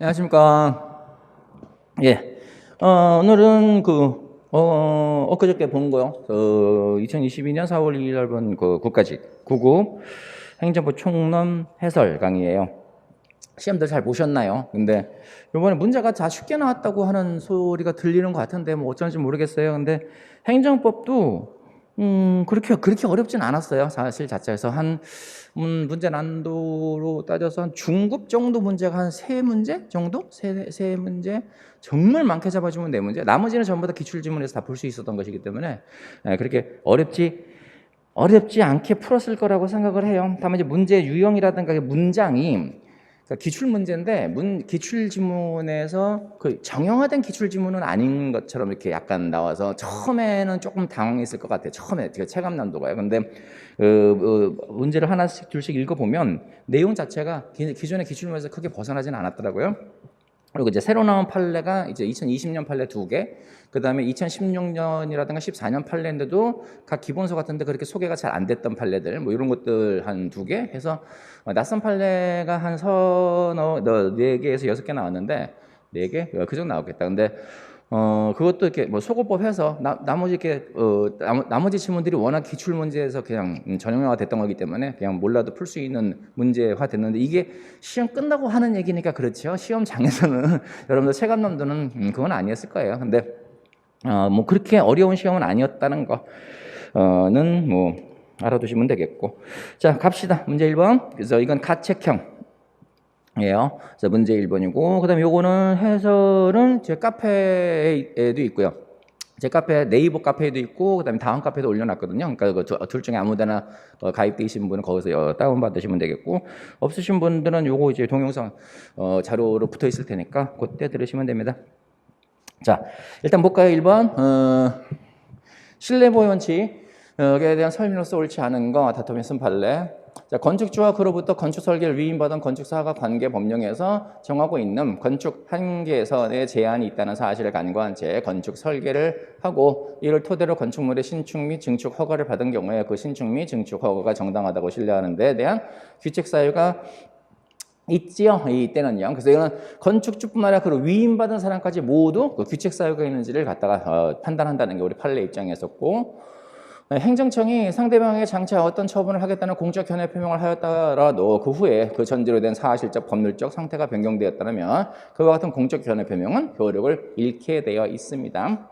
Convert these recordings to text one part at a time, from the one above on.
안녕하십니까. 예. 오늘은 엊그저께 본 거요. 2022년 4월 2일 날 본 그 국가직 9급 행정부 총론 해설 강의예요. 시험들 잘 보셨나요? 근데 이번에 문제가 다 쉽게 나왔다고 하는 소리가 들리는 것 같은데 뭐 어쩐지 모르겠어요. 근데 행정법도 그렇게 어렵진 않았어요. 사실 자체에서 문제 난도로 따져서 한 중급 정도 문제가 한 세 문제 정도? 세 문제? 정말 많게 잡아주면 네 문제. 나머지는 전부 다 기출지문에서 다 볼 수 있었던 것이기 때문에 그렇게 어렵지 않게 풀었을 거라고 생각을 해요. 다만 이제 문제 유형이라든가 문장이 기출 문제인데 기출 지문에서 그 정형화된 기출 지문은 아닌 것처럼 이렇게 약간 나와서 처음에는 조금 당황했을 것 같아요. 처음에 체감 난도가요. 근데 문제를 하나씩 둘씩 읽어보면 내용 자체가 기존의 기출문에서 크게 벗어나지는 않았더라고요. 그리고 이제 새로 나온 판례가 이제 2020년 판례 2개, 그 다음에 2016년이라든가 14년 판례인데도 각 기본서 같은데 그렇게 소개가 잘 안 됐던 판례들, 뭐 이런 것들 한 2개 해서 낯선 판례가 한 4개에서 6개 나왔는데 4개? 그 정도 나왔겠다. 근데 그것도 이렇게 뭐 소거법 해서 나머지 이렇게 나머지 지문들이 워낙 기출 문제에서 그냥 전형화가 됐던 거기 때문에 그냥 몰라도 풀 수 있는 문제화 됐는데 이게 시험 끝나고 하는 얘기니까 그렇죠. 시험장에서는 여러분들 체감난도는 그건 아니었을 거예요. 근데 뭐 그렇게 어려운 시험은 아니었다는 거는 뭐 알아두시면 되겠고. 자, 갑시다. 문제 1번. 그래서 이건 가책형. 예요. 그래서 문제 1번이고, 그 다음에 요거는 해설은 제 카페에도 있고요. 제 카페, 네이버 카페에도 있고, 그 다음에 다음 카페에도 올려놨거든요. 그러니까 둘 중에 아무데나 가입되신 분은 거기서 다운받으시면 되겠고, 없으신 분들은 요거 이제 동영상 자료로 붙어 있을 테니까 그때 들으시면 됩니다. 자, 일단 볼까요? 1번. 신뢰보호 원칙에 대한 설명으로서 옳지 않은 거 다툼의 쓴판례. 자, 건축주와 그로부터 건축 설계를 위임받은 건축사가 관계 법령에서 정하고 있는 건축 한계선의 제한이 있다는 사실을 간과한 채 건축 설계를 하고 이를 토대로 건축물의 신축 및 증축 허가를 받은 경우에 그 신축 및 증축 허가가 정당하다고 신뢰하는 데에 대한 규칙 사유가 있지요. 이때는요. 그래서 이거는 건축주뿐만 아니라 그 위임받은 사람까지 모두 그 규칙 사유가 있는지를 갖다가 판단한다는 게 우리 판례 입장이었었고, 행정청이 상대방에게 장차 어떤 처분을 하겠다는 공적 견해 표명을 하였더라도 그 후에 그 전제로 된 사실적 법률적 상태가 변경되었다면 그와 같은 공적 견해 표명은 효력을 잃게 되어 있습니다.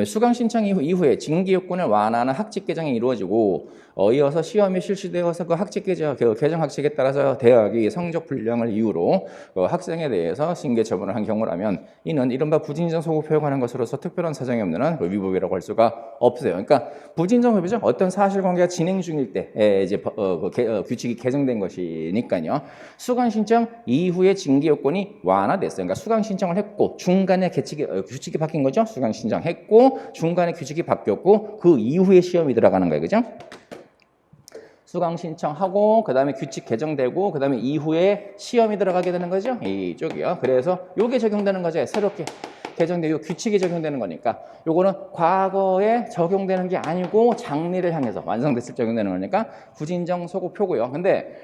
수강 신청 이후에 징계 요건을 완화하는 학칙 개정이 이루어지고 이어서 시험이 실시되어서 그 학칙 개정 학칙에 따라서 대학이 성적 불량을 이유로 학생에 대해서 징계 처분을 한 경우라면 이는 이른바 부진정 소급표에 관한 것으로서 특별한 사정이 없는 한 위법이라고 할 수가 없어요. 그러니까 부진정 소급이죠. 어떤 사실관계가 진행 중일 때 이제 규칙이 개정된 것이니까요. 수강 신청 이후에 징계 요건이 완화됐어요. 그러니까 수강 신청을 했고 중간에 규칙이 바뀐 거죠. 수강 신청했고 중간에 규칙이 바뀌었고 그 이후에 시험이 들어가는 거예요. 그죠? 수강 신청하고 그 다음에 규칙 개정되고 그 다음에 이후에 시험이 들어가게 되는 거죠. 이쪽이요. 그래서 요게 적용되는 거죠. 새롭게 개정되고 규칙이 적용되는 거니까 요거는 과거에 적용되는 게 아니고 장래를 향해서 완성됐을 때 적용되는 거니까 부진정 소급표고요. 근데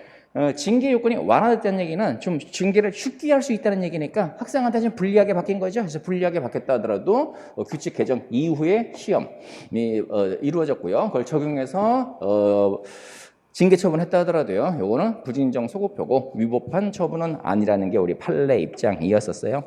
징계 요건이 완화됐다는 얘기는 좀 징계를 쉽게 할 수 있다는 얘기니까 학생한테 좀 불리하게 바뀐 거죠. 그래서 불리하게 바뀌었다 하더라도 규칙 개정 이후에 시험이 이루어졌고요. 그걸 적용해서 징계 처분했다 하더라도요. 요거는 부진정 소급표고 위법한 처분은 아니라는 게 우리 판례 입장이었었어요.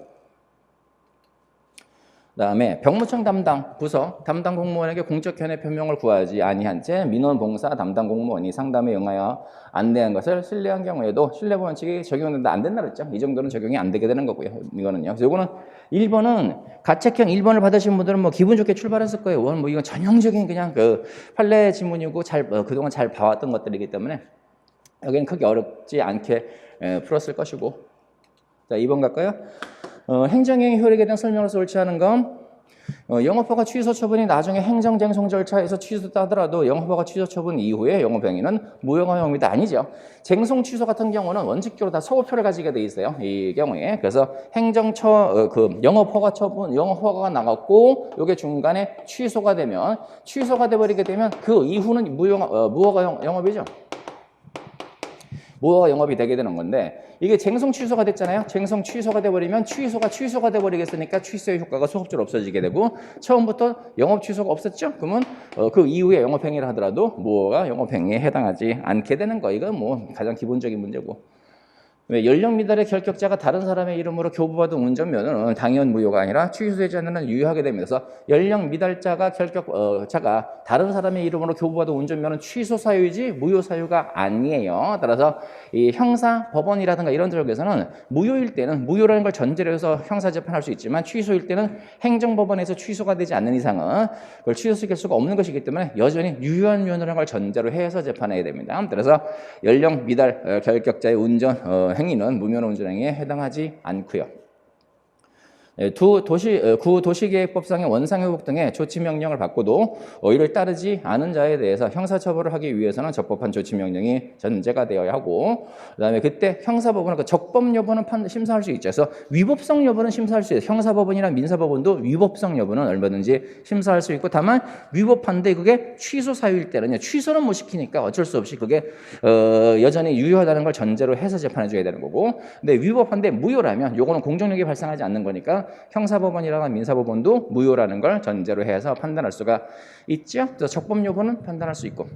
그다음에 병무청 담당 부서 담당 공무원에게 공적 견해 표명을 구하지 아니한 채 민원 봉사 담당 공무원이 상담에 응하여 안내한 것을 신뢰한 경우에도 신뢰 원칙이 적용된다 안 된다 그랬죠. 이 정도는 적용이 안 되게 되는 거고요. 이거는요. 그래서 이거는 1번은 가책형 1번을 받으신 분들은 뭐 기분 좋게 출발했을 거예요. 뭐 이건 전형적인 그냥 그 판례 지문이고 그동안 잘 봐왔던 것들이기 때문에 여기는 크게 어렵지 않게 풀었을 것이고. 자, 2번 갈까요? 행정행위 효력에 대한 설명으로서 옳지 않은 건 영업허가 취소 처분이 나중에 행정쟁송 절차에서 취소했다 하더라도 영업허가 취소 처분 이후에 영업행위는 무효가 혐의다 아니죠. 쟁송 취소 같은 경우는 원칙적으로 다 소급표를 가지게 돼 있어요. 이 경우에 그래서 영업허가 처분 영업허가가 나갔고 이게 중간에 취소가 돼 버리게 되면 그 이후는 무허가 영업이죠. 무효가 영업이 되게 되는 건데 이게 쟁송 취소가 됐잖아요. 쟁송 취소가 돼버리면 취소가 돼버리겠으니까 취소의 효과가 소급적으로 없어지게 되고 처음부터 영업 취소가 없었죠. 그러면 그 이후에 영업행위를 하더라도 무효가 영업행위에 해당하지 않게 되는 거. 이건 뭐 가장 기본적인 문제고. 왜 연령 미달의 결격자가 다른 사람의 이름으로 교부받은 운전면허는 당연 무효가 아니라 취소되지 않는 한 유효하게 되면서 연령 미달자가 자가 다른 사람의 이름으로 교부받은 운전면허는 취소 사유이지 무효 사유가 아니에요. 따라서 이 형사 법원이라든가 이런 쪽에서는 무효일 때는 무효라는 걸 전제로 해서 형사 재판할 수 있지만 취소일 때는 행정법원에서 취소가 되지 않는 이상은 그걸 취소시킬 수가 없는 것이기 때문에 여전히 유효한 면허라는 걸 전제로 해서 재판해야 됩니다. 그래서 연령 미달 결격자의 운전 행위는 무면허 운전행위에 해당하지 않고요. 구 도시계획법상의 원상회복 등의 조치명령을 받고도 이를 따르지 않은 자에 대해서 형사처벌을 하기 위해서는 적법한 조치명령이 전제가 되어야 하고 그다음에 그때 형사법원은 적법 여부는 심사할 수 있죠. 그래서 위법성 여부는 심사할 수 있어요. 형사법원이나 민사법원도 위법성 여부는 얼마든지 심사할 수 있고 다만 위법한데 그게 취소 사유일 때는요. 취소는 못 시키니까 어쩔 수 없이 그게 여전히 유효하다는 걸 전제로 해서 재판해 줘야 되는 거고 근데 위법한데 무효라면 요거는 공정력이 발생하지 않는 거니까 형사법원이라는 민사법원도 무효라는 걸 전제로 해서 판단할 수가 있죠. 그래서 적법 여부는 판단할 수 있고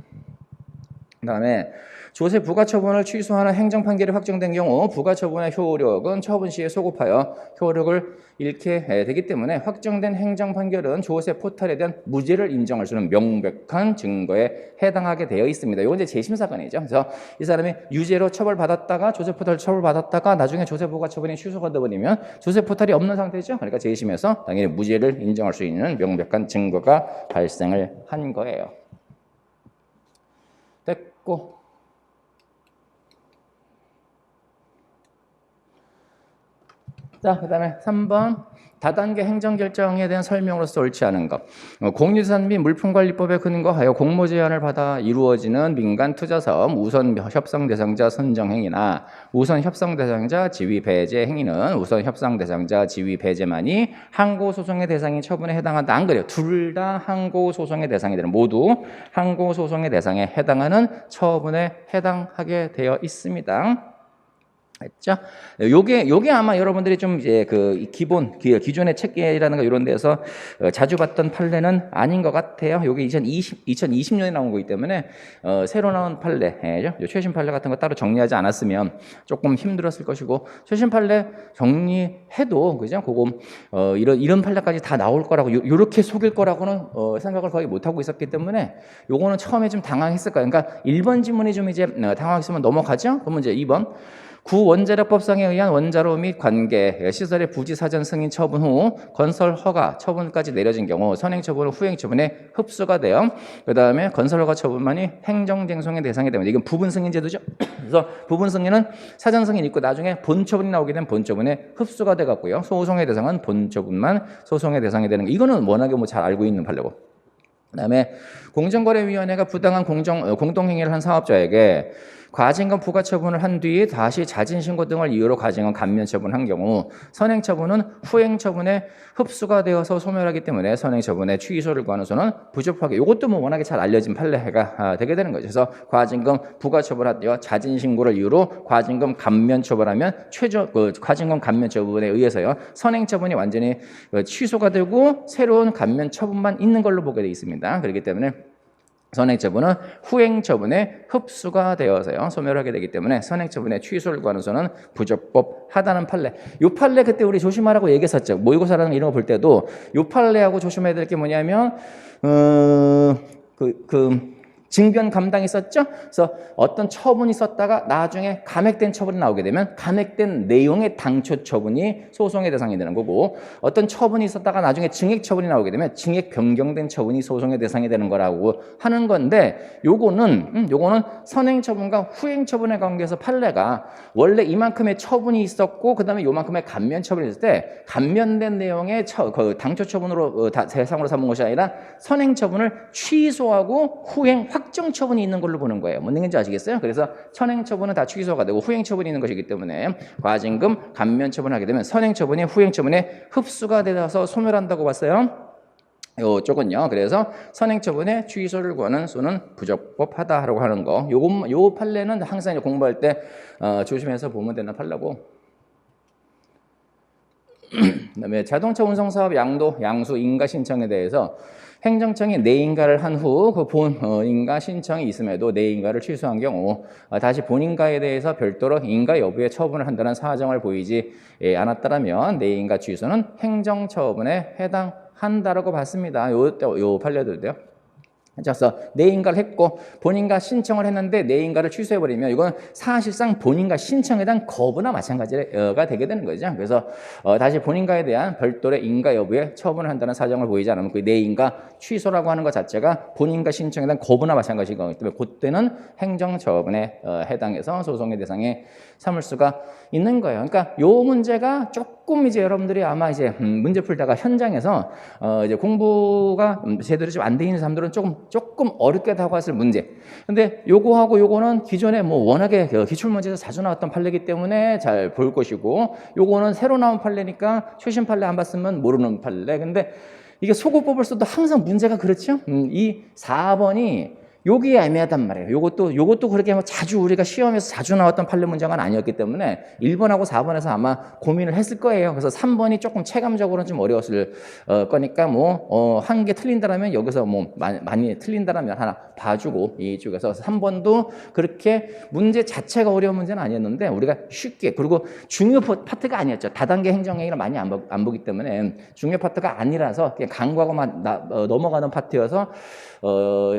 그다음에 조세 부가처분을 취소하는 행정판결이 확정된 경우 부가처분의 효력은 처분 시에 소급하여 효력을 잃게 되기 때문에 확정된 행정판결은 조세 포탈에 대한 무죄를 인정할 수 있는 명백한 증거에 해당하게 되어 있습니다. 이건 이제 재심 사건이죠. 그래서 이 사람이 유죄로 처벌받았다가 조세 포탈 처벌받았다가 나중에 조세 부가처분이 취소가 되버리면 조세 포탈이 없는 상태죠. 그러니까 재심에서 당연히 무죄를 인정할 수 있는 명백한 증거가 발생을 한 거예요. 됐고. 자, 그 다음에 3번 다단계 행정결정에 대한 설명으로서 옳지 않은 것. 공유산 및 물품관리법에 근거하여 공모 제한을 받아 이루어지는 민간 투자사업 우선 협상 대상자 선정 행위나 우선 협상 대상자 지위 배제 행위는 우선 협상 대상자 지위 배제만이 항고 소송의 대상인 처분에 해당한다. 안 그래요. 둘 다 항고 소송의 대상이 되는 모두 항고 소송의 대상에 해당하는 처분에 해당하게 되어 있습니다. 했죠? 요게 아마 여러분들이 좀 이제 그 기존의 책계라는 거 이런 데서 자주 봤던 판례는 아닌 것 같아요. 요게 2020년에 나온 거기 때문에 새로 나온 판례죠. 최신 판례 같은 거 따로 정리하지 않았으면 조금 힘들었을 것이고 최신 판례 정리해도 그죠? 그거 이런 판례까지 다 나올 거라고 요렇게 속일 거라고는 생각을 거의 못 하고 있었기 때문에 요거는 처음에 좀 당황했을 거예요. 그러니까 1번 지문이 좀 이제 당황했으면 넘어가죠. 그러면 이제 2번 구원자력법상에 의한 원자로 및 관계, 시설의 부지 사전 승인 처분 후 건설 허가 처분까지 내려진 경우 선행 처분은 후행 처분에 흡수가 돼요. 그 다음에 건설 허가 처분만이 행정쟁송의 대상이 됩니다. 이건 부분 승인 제도죠. 그래서 부분 승인은 사전 승인 있고 나중에 본 처분이 나오게 되면 본 처분에 흡수가 돼갖고요. 소송의 대상은 본 처분만 소송의 대상이 되는 거. 이거는 워낙에 뭐 잘 알고 있는 판례고. 그다음에 공정거래위원회가 부당한 공동행위를 한 사업자에게 과징금 부과처분을 한 뒤에 다시 자진신고 등을 이유로 과징금 감면처분한 경우 선행처분은 후행처분에 흡수가 되어서 소멸하기 때문에 선행처분의 취소를 구하는서는 부적합하게 이것도 뭐 워낙에 잘 알려진 판례가 되게 되는 거죠. 그래서 과징금 부과처분하여 자진신고를 이유로 과징금 감면처분하면 과징금 감면처분에 의해서요 선행처분이 완전히 취소가 되고 새로운 감면처분만 있는 걸로 보게 되어 있습니다. 그렇기 때문에 선행처분은 후행처분에 흡수가 되어서요 소멸하게 되기 때문에 선행처분의 취소를 구하는서는 부적법하다는 판례. 요 판례 그때 우리 조심하라고 얘기했었죠. 모의고사라는 이런 거 볼 때도 요 판례하고 조심해야 될 게 뭐냐면 징변 감당이 있었죠. 그래서 어떤 처분이 있었다가 나중에 감액된 처분이 나오게 되면 감액된 내용의 당초 처분이 소송의 대상이 되는 거고 어떤 처분이 있었다가 나중에 증액 처분이 나오게 되면 증액 변경된 처분이 소송의 대상이 되는 거라고 하는 건데 요거는 선행 처분과 후행 처분의 관계에서 판례가 원래 이만큼의 처분이 있었고 그다음에 요만큼의 감면 처분이 있을 때 감면된 내용의 당초 처분으로 대상으로 삼은 것이 아니라 선행 처분을 취소하고 후행 확정 처분이 있는 걸로 보는 거예요. 뭔 얘기인지 아시겠어요? 그래서 선행 처분은 다 취소가 되고 후행 처분이 있는 것이기 때문에 과징금 감면 처분하게 되면 선행 처분이 후행 처분에 흡수가 되어서 소멸한다고 봤어요. 요쪽은요. 그래서 선행처분의 취소를 구하는 수는 부적법하다라고 하는 거. 요 판례는 항상 공부할 때 조심해서 보면 되는 판례고. 그다음에 자동차 운송 사업 양수 인가 신청에 대해서 행정청이 내인가를 한 후 그 본인가 신청이 있음에도 내인가를 취소한 경우 다시 본인가에 대해서 별도로 인가 여부에 처분을 한다는 사정을 보이지 않았다라면 내인가 취소는 행정처분에 해당한다라고 봤습니다. 요 판례들도요. 그래서 내인가를 했고 본인가 신청을 했는데 내인가를 취소해버리면 이건 사실상 본인가 신청에 대한 거부나 마찬가지가 되게 되는 거죠. 그래서 다시 본인가에 대한 별도의 인가 여부에 처분을 한다는 사정을 보이지 않으면 그 내인가 취소라고 하는 것 자체가 본인가 신청에 대한 거부나 마찬가지인 거기 때문에 그때는 행정처분에 해당해서 소송의 대상에 삼을 수가 있는 거예요. 그러니까 요 문제가 조금 이제 여러분들이 아마 이제 문제 풀다가 현장에서 이제 공부가 제대로 좀 안 돼 있는 사람들은 조금 어렵게 다가왔을 문제. 근데 요거하고 요거는 기존에 뭐 워낙에 기출 문제에서 자주 나왔던 판례이기 때문에 잘 볼 것이고 요거는 새로 나온 판례니까 최신 판례 안 봤으면 모르는 판례. 근데 이게 소고법을 써도 항상 문제가 그렇죠. 이 4번이 여기에 애매하단 말이에요. 요것도 그렇게 뭐 자주 우리가 시험에서 자주 나왔던 판례 문제가 아니었기 때문에 1번하고 4번에서 아마 고민을 했을 거예요. 그래서 3번이 조금 체감적으로는 좀 어려웠을 거니까 뭐 한 개 틀린다라면 여기서 뭐 많이 틀린다라면 하나 봐주고 이쪽에서 3번도 그렇게 문제 자체가 어려운 문제는 아니었는데 우리가 쉽게 그리고 중요 파트가 아니었죠. 다단계 행정행위를 많이 안 보기 때문에 중요 파트가 아니라서 그냥 강구하고만 넘어가는 파트여서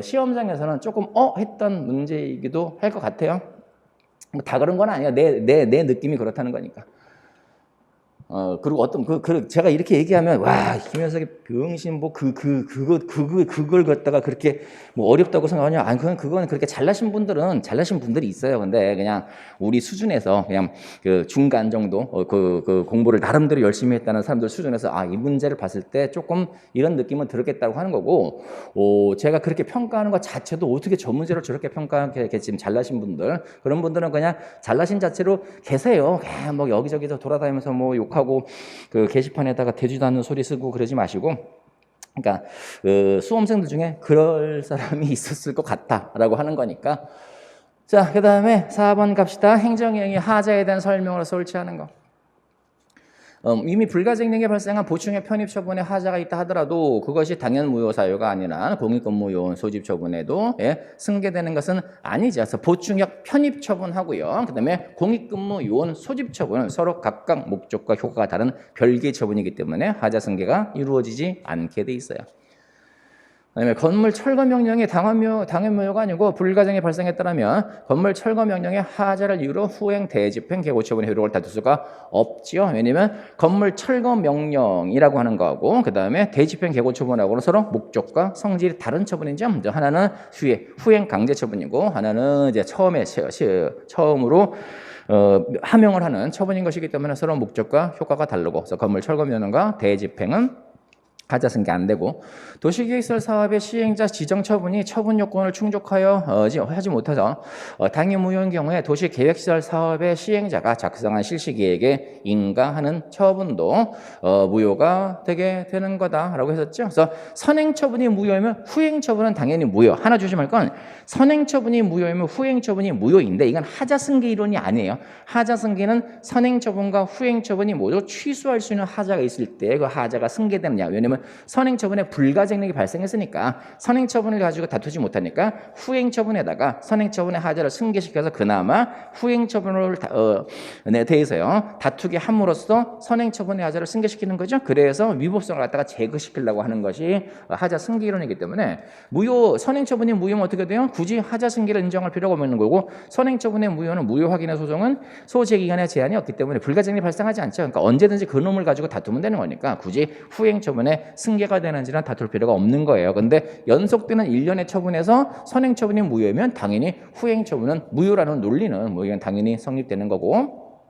시험장에서는 조금 했던 문제이기도 할 것 같아요. 다 그런 건 아니에요. 내 느낌이 그렇다는 거니까. 그리고 어떤 제가 이렇게 얘기하면 와 김현석이 병신 뭐 그걸 갖다가 그렇게 뭐 어렵다고 생각하냐? 아니 그건 그렇게 잘나신 분들이 있어요. 근데 그냥 우리 수준에서 그냥 그 중간 정도 그 공부를 나름대로 열심히 했다는 사람들 수준에서 이 문제를 봤을 때 조금 이런 느낌은 들었겠다고 하는 거고 제가 그렇게 평가하는 것 자체도 어떻게 저 문제를 저렇게 평가하게 지금 잘나신 분들 그런 분들은 그냥 잘나신 자체로 계세요. 그냥 뭐 여기저기서 돌아다니면서 뭐 욕하고 그 게시판에다가 되지도 않는 소리 쓰고 그러지 마시고 그러니까 수험생들 중에 그럴 사람이 있었을 것 같다라고 하는 거니까 자 그다음에 4번 갑시다. 행정행위 하자에 대한 설명으로 설치하는 거. 이미 불가증력에 발생한 보충의 편입 처분에 하자가 있다 하더라도 그것이 당연 무효 사유가 아니라 공익근무요원 소집 처분에도 승계되는 것은 아니죠. 그래서 보충역 편입 처분하고요. 그다음에 공익근무요원 소집 처분은 서로 각각 목적과 효과가 다른 별개의 처분이기 때문에 하자 승계가 이루어지지 않게 돼 있어요. 그다음에 건물 철거 명령이 당연무효가 아니고 불가증이 발생했다면 건물 철거 명령의 하자를 이유로 후행, 대집행, 개고 처분의 효력을 다툴 수가 없지요. 왜냐하면 건물 철거 명령이라고 하는 거하고 그다음에 대집행, 개고 처분하고는 서로 목적과 성질이 다른 처분이죠. 하나는 후행 강제 처분이고 하나는 이제 처음으로 하명을 하는 처분인 것이기 때문에 서로 목적과 효과가 다르고 그래서 건물 철거 명령과 대집행은 하자 승계 안 되고 도시계획설 사업의 시행자 지정 처분이 처분 요건을 충족하여 하지 못해서 당연 무효인 경우에 도시계획시설 사업의 시행자가 작성한 실시계획에 인가하는 처분도 무효가 되게 되는 거다라고 했었죠. 그래서 선행처분이 무효이면 후행처분은 당연히 무효. 하나 조심할 건 선행처분이 무효이면 후행처분이 무효인데 이건 하자승계 이론이 아니에요. 하자승계는 선행처분과 후행처분이 모두 취소할 수 있는 하자가 있을 때 그 하자가 승계되느냐. 왜냐하면 선행처분에 불가증력이 발생했으니까 선행처분을 가지고 다투지 못하니까 후행처분에다가 선행처분의 하자를 승계시켜서 그나마 후행처분을 대해서요 다투게 함으로써 선행처분의 하자를 승계시키는 거죠. 그래서 위법성을 갖다가 제거시키려고 하는 것이 하자 승계 이론이기 때문에 선행처분이 무효면 어떻게 돼요? 굳이 하자 승계를 인정할 필요가 없는 거고 선행처분의 무효는 무효 확인의 소송은 소재기간의 제한이 없기 때문에 불가증력이 발생하지 않죠. 그러니까 언제든지 그 놈을 가지고 다투면 되는 거니까 굳이 후행처분에 승계가 되는지는 다툴 필요가 없는 거예요. 근데 연속되는 1년의 처분에서 선행처분이 무효이면 당연히 후행처분은 무효라는 논리는 뭐 이건 당연히 성립되는 거고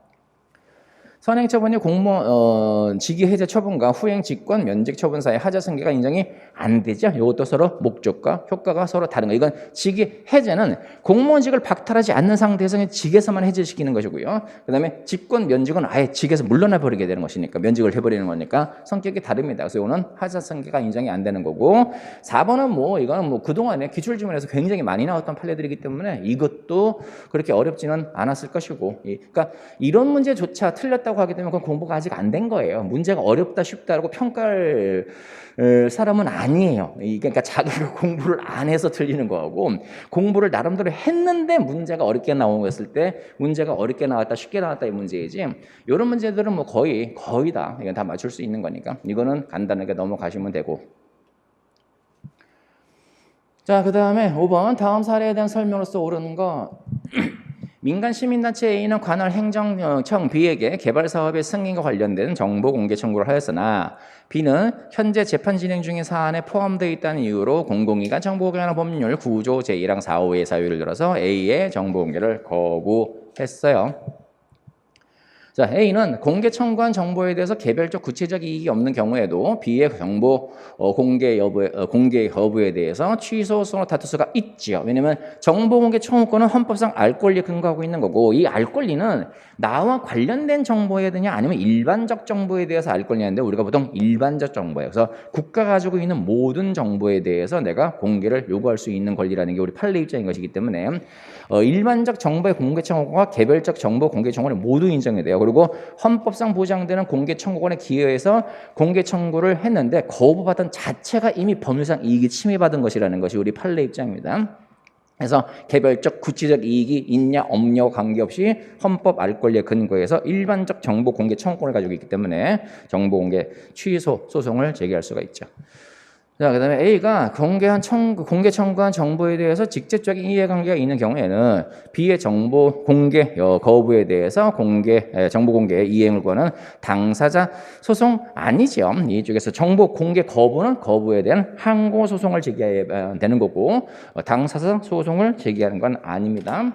선행처분이 공무원 직위 해제 처분과 후행 직권 면직 처분 사이 하자 승계가 인정이 안 되죠. 이것도 서로 목적과 효과가 서로 다른 거. 이건 직위 해제는 공무원직을 박탈하지 않는 상태에서 그냥 직에서만 해제시키는 것이고요. 그다음에 직권 면직은 아예 직에서 물러나 버리게 되는 것이니까 면직을 해버리는 거니까 성격이 다릅니다. 그래서 이거는 하자 승계가 인정이 안 되는 거고 4번은 뭐 이거는 뭐 그동안에 기출지문에서 굉장히 많이 나왔던 판례들이기 때문에 이것도 그렇게 어렵지는 않았을 것이고 그러니까 이런 문제조차 틀렸다고 하게 되면 그건 공부가 아직 안 된 거예요. 문제가 어렵다 쉽다라고 평가할 사람은 아니에요. 그러니까 자기가 공부를 안 해서 틀리는 거하고 공부를 나름대로 했는데 문제가 어렵게 나왔을 때 문제가 어렵게 나왔다 쉽게 나왔다 이 문제이지 이런 문제들은 뭐 거의 다 이건 다 맞출 수 있는 거니까 이거는 간단하게 넘어가시면 되고 자 그 다음에 5번 다음 사례에 대한 설명으로서 옳은 거 민간 시민단체 A는 관할 행정청 B에게 개발 사업의 승인과 관련된 정보 공개 청구를 하였으나 B는 현재 재판 진행 중인 사안에 포함되어 있다는 이유로 공공기관 정보 공개하는 법률 9조 제1항 4호의 사유를 들어서 A의 정보 공개를 거부했어요. 자, A는 공개 청구한 정보에 대해서 개별적 구체적 이익이 없는 경우에도 B의 정보 공개 여부에 대해서 취소 소송을 다툴 수가 있지요. 왜냐하면 정보 공개 청구권은 헌법상 알 권리에 근거하고 있는 거고 이 알 권리는 나와 관련된 정보에 대냐 아니면 일반적 정보에 대해서 알 권리인데 우리가 보통 일반적 정보예요. 그래서 국가가 가지고 있는 모든 정보에 대해서 내가 공개를 요구할 수 있는 권리라는 게 우리 판례 입장인 것이기 때문에 일반적 정보의 공개 청구권과 개별적 정보 공개 청구권이 모두 인정이 돼요. 그리고 헌법상 보장되는 공개 청구권에 기여해서 공개 청구를 했는데 거부받은 자체가 이미 법률상 이익이 침해받은 것이라는 것이 우리 판례 입장입니다. 그래서 개별적 구체적 이익이 있냐 없냐와 관계없이 헌법 알 권리에 근거해서 일반적 정보 공개 청구권을 가지고 있기 때문에 정보 공개 취소 소송을 제기할 수가 있죠. 자, 그 다음에 A가 공개 청구한 정보에 대해서 직접적인 이해관계가 있는 경우에는 B의 정보 공개 거부에 대해서 정보 공개 이행을 구하는 당사자 소송 아니죠. 이쪽에서 정보 공개 거부에 대한 항고 소송을 제기해야 되는 거고 당사자 소송을 제기하는 건 아닙니다.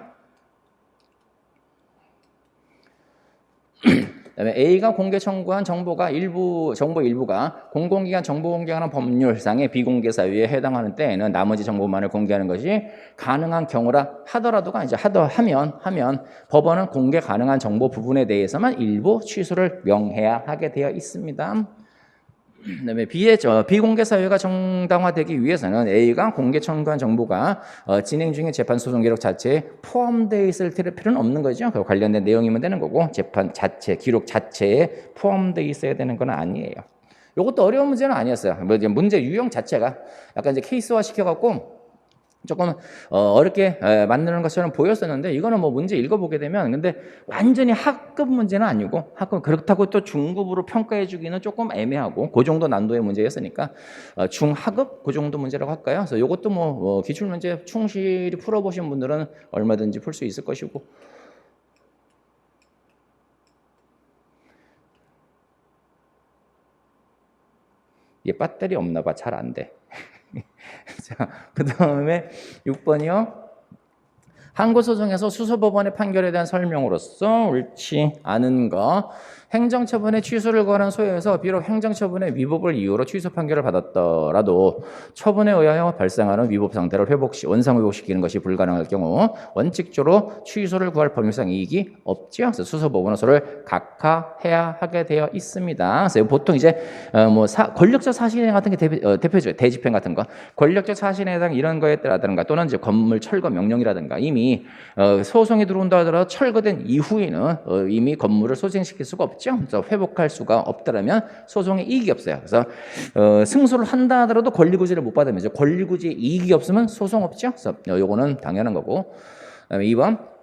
그다음에 A가 공개 청구한 정보 일부가 공공기관 정보 공개하는 법률상의 비공개 사유에 해당하는 때에는 나머지 정보만을 공개하는 것이 가능한 경우라 하더라도가 이제 하면 법원은 공개 가능한 정보 부분에 대해서만 일부 취소를 명해야 하게 되어 있습니다. 그다음에 비공개 사유가 정당화되기 위해서는 A가 공개 청구한 정보가 진행 중인 재판 소송 기록 자체에 포함되어 있을 필요는 없는 거죠. 그 관련된 내용이면 되는 거고 재판 자체 기록 자체에 포함되어 있어야 되는 건 아니에요. 이것도 어려운 문제는 아니었어요. 문제 유형 자체가 약간 이제 케이스화 시켜갖고 조금 어렵게 만드는 것처럼 보였었는데 이거는 뭐 문제 읽어보게 되면 근데 완전히 학급 문제는 아니고 그렇다고 또 중급으로 평가해주기는 조금 애매하고 그 정도 난도의 문제였으니까 중하급 그 정도 문제라고 할까요? 그래서 이것도 뭐 기출문제 충실히 풀어보신 분들은 얼마든지 풀 수 있을 것이고 얘 배터리 없나 봐. 잘 안 돼. 자, 그 다음에 6번이요. 항고소송에서 수소법원의 판결에 대한 설명으로서 옳지 않은 거. 행정처분의 취소를 거는 소에서 비록 행정처분의 위법을 이유로 취소 판결을 받았더라도 처분에 의하여 발생하는 위법 상태를 원상 회복시키는 것이 불가능할 경우 원칙적으로 취소를 구할 법률상 이익이 없죠. 그래서 수소법원은 소를 각하해야 하게 되어 있습니다. 그래서 보통 이제 권력적 사실행 같은 게 대표죠. 대집행 같은 거. 권력적 사실에 해당 이런 거에 따라든가 또는 이제 건물 철거 명령이라든가 이미 소송이 들어온다 하더라도 철거된 이후에는 이미 건물을 소생시킬 수가 없죠. 그래서 회복할 수가 없다면 소송에 이익이 없어요. 그래서 승소를 한다 하더라도 권리구제를 못 받으면 권리구제 이익이 없으면 소송 없죠. 그래서 요거는 당연한 거고. 그다음에 2번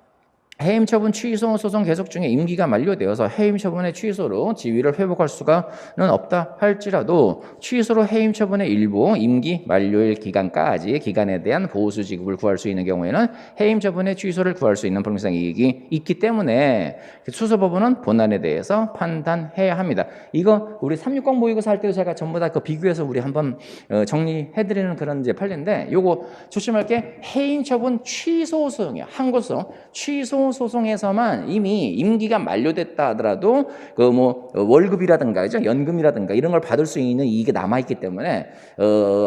해임 처분 취소 소송 계속 중에 임기가 만료되어서 해임 처분의 취소로 지위를 회복할 수가는 없다 할지라도 취소로 해임 처분의 일부 임기 만료일 기간까지 기간에 대한 보수 지급을 구할 수 있는 경우에는 해임 처분의 취소를 구할 수 있는 법률상 이익이 있기 때문에 수소법원은 본안에 대해서 판단해야 합니다. 이거 우리 360 모의고사 할 때도 제가 전부 다 그 비교해서 우리 한번 정리해드리는 그런 이제 판례인데 요거 조심할 게 해임 처분 취소 소송이야. 항고소송 취소 취소소송에서만 이미 임기가 만료됐다 하더라도 그 뭐 월급이라든가 그죠? 연금이라든가 이런 걸 받을 수 있는 이익이 남아 있기 때문에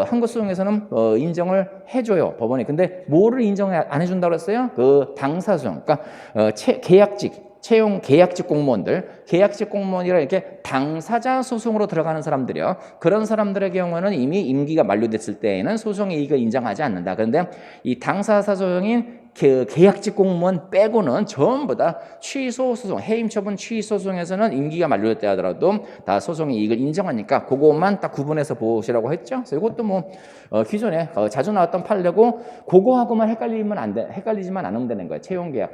항고소송에서는 인정을 해줘요 법원이. 근데 뭐를 인정 안 해준다고 그랬어요? 그 당사소송, 그러니까 채용 계약직 공무원들, 계약직 공무원이라 이렇게 당사자 소송으로 들어가는 사람들이요. 그런 사람들의 경우는 이미 임기가 만료됐을 때에는 소송의 이익을 인정하지 않는다. 그런데 이 당사자 소송인 계약직 공무원 빼고는 전부 다 취소 소송, 해임 처분 취소 소송에서는 임기가 만료됐다 하더라도 다 소송의 이익을 인정하니까 그것만 딱 구분해서 보시라고 했죠. 그래서 이것도 뭐 기존에 자주 나왔던 판례고 그거하고만 헷갈리지만 않으면 되는 거예요. 채용 계약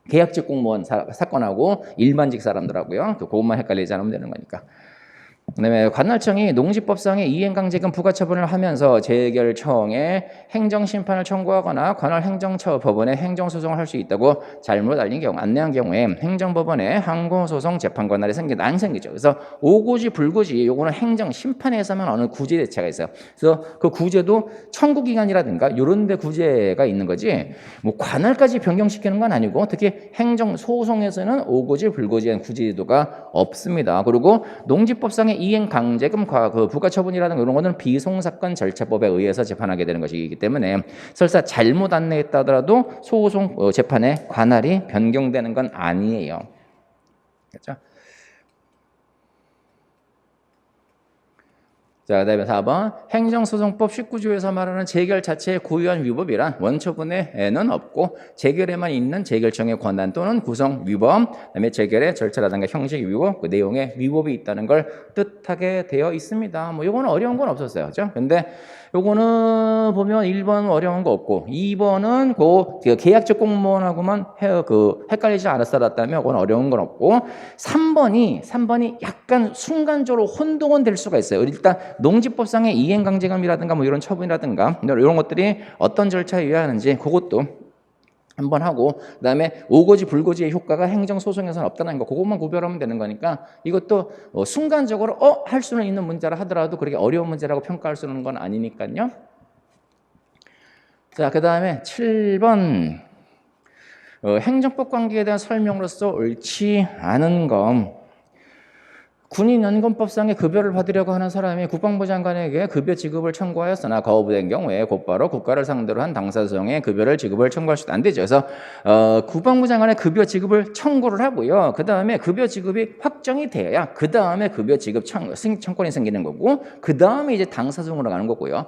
계약직 공무원 사건하고 일반직 사람들하고요. 그것만 헷갈리지 않으면 되는 거니까. 그다음에 관할청이 농지법상의 이행강제금 부과처분을 하면서 재결청에 행정심판을 청구하거나 관할행정처법원에 행정소송을 할 수 있다고 잘못 안내한 경우에 행정법원에 항고소송 재판 권한이 안 생기죠. 그래서 오고지 불고지 요거는 행정심판에서만 어느 구제 대체가 있어요. 그래서 그 구제도 청구기간이라든가 이런 데 구제가 있는 거지 뭐 관할까지 변경시키는 건 아니고 특히 행정소송에서는 오고지 불고지한 구제도가 없습니다. 그리고 농지법상의 이행 강제금 그 부과처분이라는 이런 거는 비송사건 절차법에 의해서 재판하게 되는 것이기 때문에 설사 잘못 안내했다 하더라도 소송 재판의 관할이 변경되는 건 아니에요. 그렇죠? 자, 그다음에 4번 행정소송법 19조에서 말하는 재결 자체의 고유한 위법이란 원처분에는 없고 재결에만 있는 재결청의 권한 또는 구성 위법, 그다음에 재결의 절차라든가 형식 위법, 그 내용에 위법이 있다는 걸 뜻하게 되어 있습니다. 뭐 이거는 어려운 건 없었어요, 그렇죠? 근데 요거는 보면 1번 어려운 거 없고 2번은 그 계약직 공무원하고만 헷갈리지 않았다면 이건 어려운 건 없고 3번이 약간 순간적으로 혼동은 될 수가 있어요. 일단 농지법상의 이행강제금이라든가 뭐 이런 처분이라든가 이런 것들이 어떤 절차에 의해야 하는지 그것도 한번 하고 그다음에 오고지 불고지의 효과가 행정소송에서는 없다는 거 그것만 구별하면 되는 거니까 이것도 순간적으로 할 수는 있는 문제라 하더라도 그렇게 어려운 문제라고 평가할 수 있는 건 아니니까요. 자, 그다음에 7번 행정법 관계에 대한 설명으로서 옳지 않은 것 군인연금법상의 급여를 받으려고 하는 사람이 국방부 장관에게 급여 지급을 청구하였으나 거부된 경우에 곧바로 국가를 상대로 한 당사소송에 급여를 지급을 청구할 수도 안 되죠. 그래서 국방부 장관의 급여 지급을 청구를 하고요. 그 다음에 급여 지급이 확정이 되어야 그 다음에 급여 지급 청구권이 생기는 거고 그 다음에 이제 당사소송으로 가는 거고요.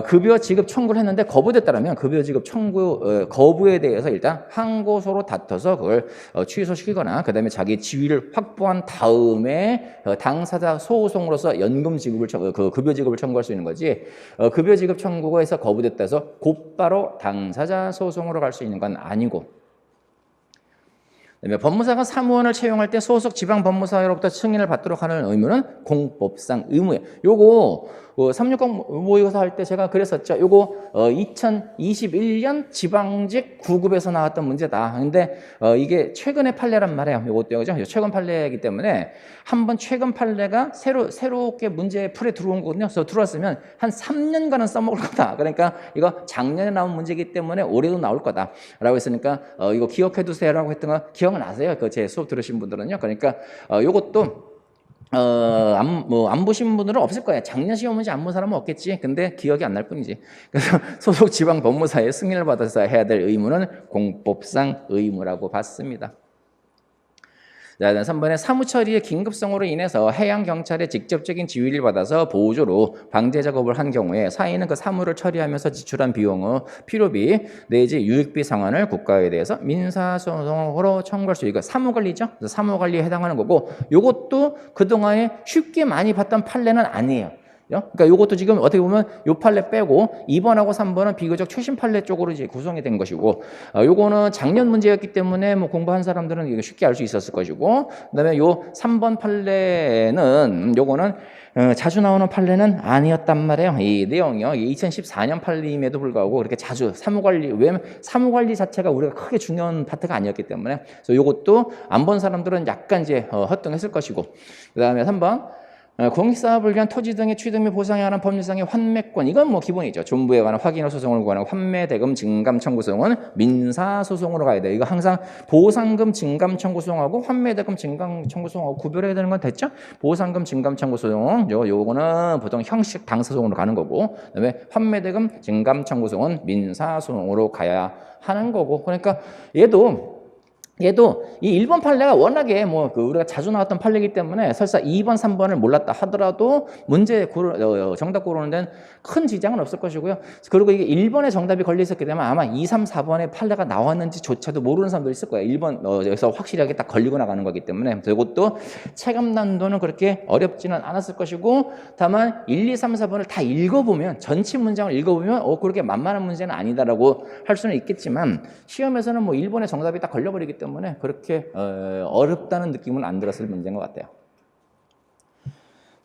급여 지급 청구를 했는데 거부됐다면 급여 지급 청구 거부에 대해서 일단 항고소로 다퉈서 그걸 취소시키거나 그 다음에 자기 지위를 확보한 다음에 당사자 소송으로서 연금 지급을 급여 지급을 청구할 수 있는 거지 급여 지급 청구가 해서 거부됐다 해서 곧바로 당사자 소송으로 갈 수 있는 건 아니고 그다음에 법무사가 사무원을 채용할 때 소속 지방 법무사로부터 승인을 받도록 하는 의무는 공법상 의무예요. 요거 360 모의고사 할 때 제가 그랬었죠. 요거 2021년 지방직 9급에서 나왔던 문제다. 근데 이게 최근의 판례란 말이에요. 요것도 그죠? 최근 판례이기 때문에 한번 최근 판례가 새롭게 문제 풀에 들어온 거거든요. 그래서 들어왔으면 한 3년간은 써먹을 거다. 그러니까 이거 작년에 나온 문제이기 때문에 올해도 나올 거다라고 했으니까 이거 기억해두세요라고 했던 거 기억나세요? 그 제 수업 들으신 분들은요. 그러니까 요것도 안 보신 분들은 없을 거예요. 작년 시험 문제 안 본 사람은 없겠지. 근데 기억이 안 날 뿐이지. 그래서 소속 지방 법무사의 승인을 받아서 해야 될 의무는 공법상 의무라고 봤습니다. 자, 3번에 사무처리의 긴급성으로 인해서 해양경찰의 직접적인 지휘를 받아서 보조로 방제 작업을 한 경우에 사인은 그 사무를 처리하면서 지출한 비용의 필요비 내지 유익비 상환을 국가에 대해서 민사소송으로 청구할 수 있고 사무관리죠. 사무관리에 해당하는 거고 이것도 그동안에 쉽게 많이 봤던 판례는 아니에요. 그러니까 이것도 지금 어떻게 보면 요 판례 빼고 2번하고 3번은 비교적 최신 판례 쪽으로 이제 구성이 된 것이고 요거는 작년 문제였기 때문에 뭐 공부한 사람들은 이거 쉽게 알 수 있었을 것이고 그다음에 요 3번 판례는 요거는 자주 나오는 판례는 아니었단 말이에요. 이 내용이요. 2014년 판례임에도 불구하고 그렇게 자주 왜냐면 사무관리 자체가 우리가 크게 중요한 파트가 아니었기 때문에 그래서 요것도 안 본 사람들은 약간 이제 헛동했을 것이고 그다음에 3번 공익사업을 위한 토지 등의 취득 및 보상에 관한 법률상의 환매권 이건 뭐 기본이죠. 존부에 관한 확인이나 소송을 구하는 환매 대금 증감 청구 소송은 민사 소송으로 가야 돼. 이거 항상 보상금 증감 청구 소송하고 환매 대금 증감 청구 소송하고 구별해야 되는 건 됐죠? 보상금 증감 청구 소송 요거는 보통 형식 당사 소송으로 가는 거고, 그다음에 환매 대금 증감 청구 소송은 민사 소송으로 가야 하는 거고. 그러니까 얘도 이 1번 판례가 워낙에 뭐 우리가 자주 나왔던 판례이기 때문에 설사 2번, 3번을 몰랐다 하더라도 정답 고르는 데는 큰 지장은 없을 것이고요. 그리고 이게 1번에 정답이 걸려 있었기 때문에 아마 2, 3, 4번에 판례가 나왔는지조차도 모르는 사람도 있을 거예요. 1번 여기서 확실하게 딱 걸리고 나가는 거기 때문에 이것도 체감 난도는 그렇게 어렵지는 않았을 것이고, 다만 1, 2, 3, 4번을 다 읽어보면 전체 문장을 읽어보면 그렇게 만만한 문제는 아니다라고 할 수는 있겠지만 시험에서는 뭐 1번에 정답이 딱 걸려버리기 때문에 그렇게 어렵다는 느낌은 안 들었을 문제인 것 같아요.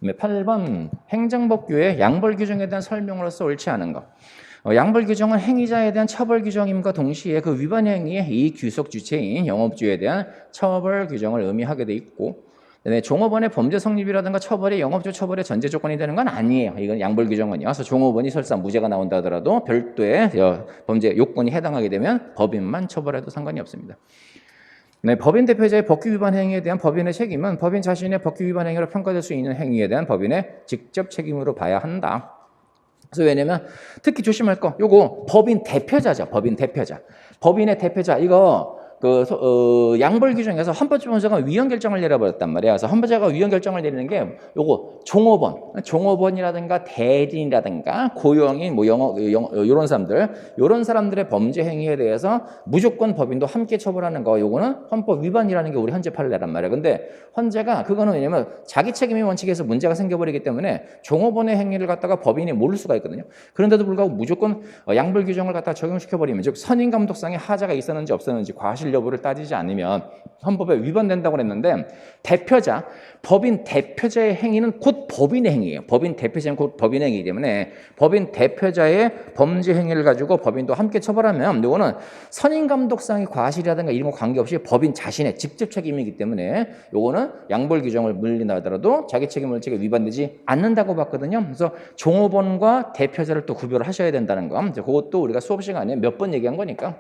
8번 행정법규의 양벌 규정에 대한 설명으로서 옳지 않은 것. 양벌 규정은 행위자에 대한 처벌 규정임과 동시에 그 위반 행위의 이익 귀속 주체인 영업주에 대한 처벌 규정을 의미하게 돼 있고, 종업원의 범죄 성립이라든가 처벌이 영업주 처벌의 전제 조건이 되는 건 아니에요. 이건 양벌 규정은요. 그래서 종업원이 설사 무죄가 나온다 하더라도 별도의 범죄 요건이 해당하게 되면 법인만 처벌해도 상관이 없습니다. 법인 대표자의 법규 위반 행위에 대한 법인의 책임은 법인 자신의 법규 위반 행위로 평가될 수 있는 행위에 대한 법인의 직접 책임으로 봐야 한다. 그래서 왜냐면 특히 조심할 거 요거 법인 대표자죠. 법인 대표자. 법인의 대표자 이거 양벌 규정에서 헌법재판소가 위헌 결정을 내려버렸단 말이야. 그래서 헌법재가 위헌 결정을 내리는 게 요거 종업원이라든가 대리인이라든가 고용인 뭐 이런 사람들의 범죄 행위에 대해서 무조건 법인도 함께 처벌하는 거 요거는 헌법 위반이라는 게 우리 헌재 판례란 말이야. 근데 헌재가 그거는 왜냐면 자기 책임의 원칙에서 문제가 생겨버리기 때문에 종업원의 행위를 갖다가 법인이 모를 수가 있거든요. 그런데도 불구하고 무조건 양벌 규정을 갖다가 적용시켜버리면 즉 선임 감독상의 하자가 있었는지 없었는지 과실 여부를 따지지 않으면 헌법에 위반된다고 그랬는데 법인 대표자의 행위는 곧 법인의 행위예요. 법인 대표자는 곧 법인의 행위이기 때문에 법인 대표자의 범죄 행위를 가지고 법인도 함께 처벌하면 이거는 선임 감독상의 과실이라든가 이런 거 관계없이 법인 자신의 직접 책임이기 때문에 이거는 양벌 규정을 물린다 하더라도 자기 책임 원칙에 위반되지 않는다고 봤거든요. 그래서 종업원과 대표자를 또 구별을 하셔야 된다는 거. 그것도 우리가 수업 시간에 몇 번 얘기한 거니까.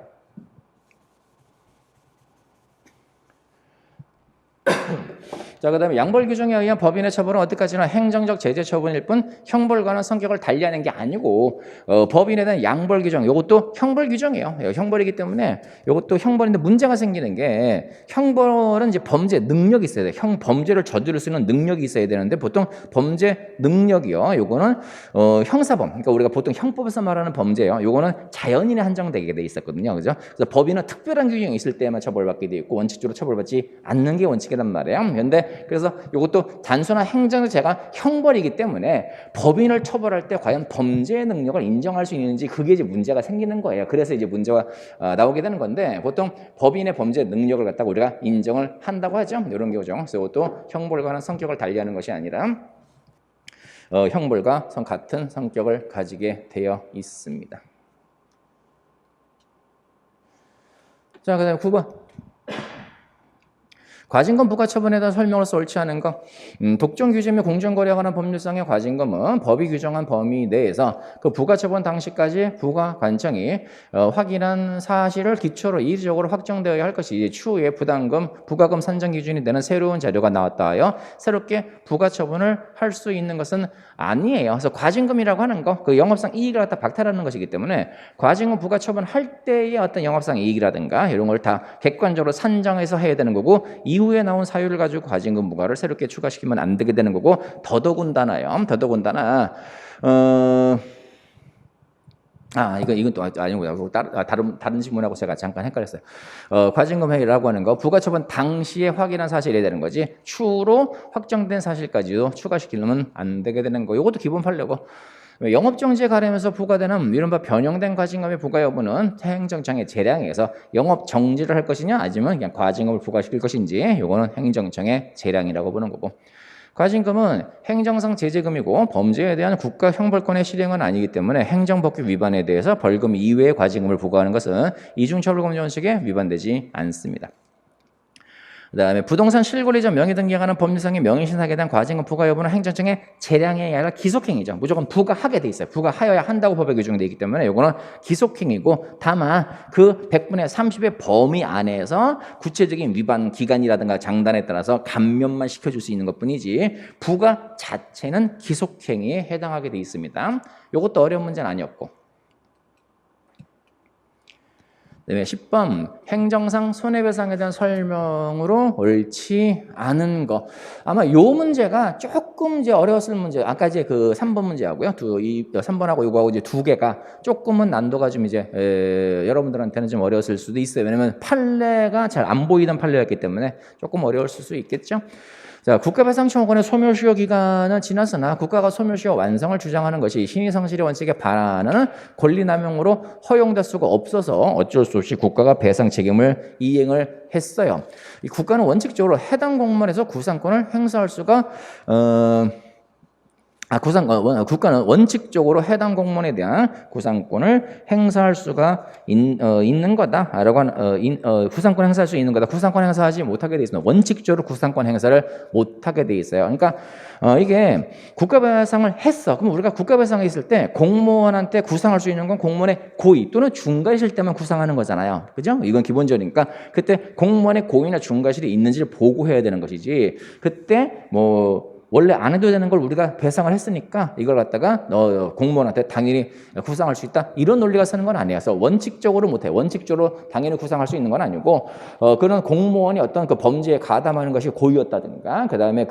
자, 그다음에 양벌 규정에 의한 법인의 처벌은 어디까지나 행정적 제재 처분일 뿐 형벌과는 성격을 달리하는 게 아니고 법인에 대한 양벌 규정 이것도 형벌 규정이에요. 형벌이기 때문에 이것도 형벌인데 문제가 생기는 게 형벌은 이제 범죄 능력이 있어야 돼요. 범죄를 저지를 수 있는 능력이 있어야 되는데 보통 범죄 능력이요. 요거는 형사범. 그러니까 우리가 보통 형법에서 말하는 범죄요. 요거는 자연인에 한정되게 돼 있었거든요. 그죠? 그래서 법인은 특별한 규정이 있을 때만 처벌받게 돼 있고 원칙적으로 처벌받지 않는 게 원칙이란 말이에요. 그런데 그래서 이것도 단순한 행정제가 형벌이기 때문에 법인을 처벌할 때 과연 범죄의 능력을 인정할 수 있는지 그게 이제 문제가 생기는 거예요. 그래서 이제 문제가 나오게 되는 건데 보통 법인의 범죄 능력을 갖다가 우리가 인정을 한다고 하죠. 이런 경우죠. 그래서 이것도 형벌과는 성격을 달리하는 것이 아니라 형벌과 같은 성격을 가지게 되어 있습니다. 자, 그 다음에 9번. 과징금 부과처분에 대한 설명으로서 옳지 않은 것. 독점 규제 및 공정거래에 관한 법률상의 과징금은 법이 규정한 범위 내에서 그 부과처분 당시까지 부과 관청이 확인한 사실을 기초로 이의적으로 확정되어야 할 것이 추후에 부과금 산정 기준이 되는 새로운 자료가 나왔다 하여 새롭게 부과처분을 할 수 있는 것은 아니에요. 그래서 과징금이라고 하는 거, 그 영업상 이익을 갖다 박탈하는 것이기 때문에 과징금 부과처분 할 때의 어떤 영업상 이익이라든가 이런 걸 다 객관적으로 산정해서 해야 되는 거고 이후에 나온 사유를 가지고 과징금 부과를 새롭게 추가시키면 안 되게 되는 거고 더더군다나 이건 또 아니고요. 다른 질문하고 제가 잠깐 헷갈렸어요. 과징금 회의라고 하는 거 부과처분 당시에 확인한 사실이 되는 거지 추후로 확정된 사실까지도 추가시키려면 안 되게 되는 거. 이것도 기본 판례고. 영업정지에 가려면서 부과되는 이른바 변형된 과징금의 부과 여부는 행정청의 재량에서 영업정지를 할 것이냐 아니면 그냥 과징금을 부과시킬 것인지 이거는 행정청의 재량이라고 보는 거고, 과징금은 행정상 제재금이고 범죄에 대한 국가 형벌권의 실행은 아니기 때문에 행정법규 위반에 대해서 벌금 이외의 과징금을 부과하는 것은 이중처벌금지 원칙에 위반되지 않습니다. 그다음에 부동산 실거래 전 명의 등기에 관한 법률상의 명의신탁에 대한 과징금 부과 여부는 행정청의 재량이 아니라 기속행위죠. 무조건 부과하게 돼 있어요. 부과하여야 한다고 법에 규정되어 있기 때문에 이거는 기속행위고, 다만 그 100분의 30의 범위 안에서 구체적인 위반 기간이라든가 장단에 따라서 감면만 시켜줄 수 있는 것뿐이지 부과 자체는 기속행위에 해당하게 돼 있습니다. 이것도 어려운 문제는 아니었고. 네, 10번 행정상 손해배상에 대한 설명으로 옳지 않은 거. 아마 요 문제가 조금 이제 어려웠을 문제. 아까 이제 그 3번 문제하고요. 3번하고 요거하고 이제 두 개가 조금은 난도가 좀 이제 여러분들한테는 좀 어려웠을 수도 있어요. 왜냐면 판례가 잘 안 보이던 판례였기 때문에 조금 어려웠을 수 있겠죠. 자, 국가배상청구권의 소멸시효 기간은 지났으나 국가가 소멸시효 완성을 주장하는 것이 신의성실의 원칙에 반하는 권리남용으로 허용될 수가 없어서 어쩔 수 없이 국가가 배상 책임을 이행을 했어요. 이 국가는 원칙적으로 해당 공무원에서 구상권을 행사할 수가 국가는 원칙적으로 해당 공무원에 대한 구상권을 행사할 수가 있는 거다. 구상권 행사할 수 있는 거다. 구상권 행사하지 못하게 돼 있습니다. 원칙적으로 구상권 행사를 못하게 돼 있어요. 그러니까 이게 국가배상을 했어. 그럼 우리가 국가배상에 있을 때 공무원한테 구상할 수 있는 건 공무원의 고의 또는 중과실 때만 구상하는 거잖아요. 그죠? 이건 기본적이니까 그때 공무원의 고의나 중과실이 있는지를 보고해야 되는 것이지, 그때 원래 안 해도 되는 걸 우리가 배상을 했으니까 이걸 갖다가 공무원한테 당연히 구상할 수 있다, 이런 논리가 서는 건 아니어서 원칙적으로 못해. 원칙적으로 당연히 구상할 수 있는 건 아니고 그런 공무원이 어떤 그 범죄에 가담하는 것이 고의였다든가, 그 다음에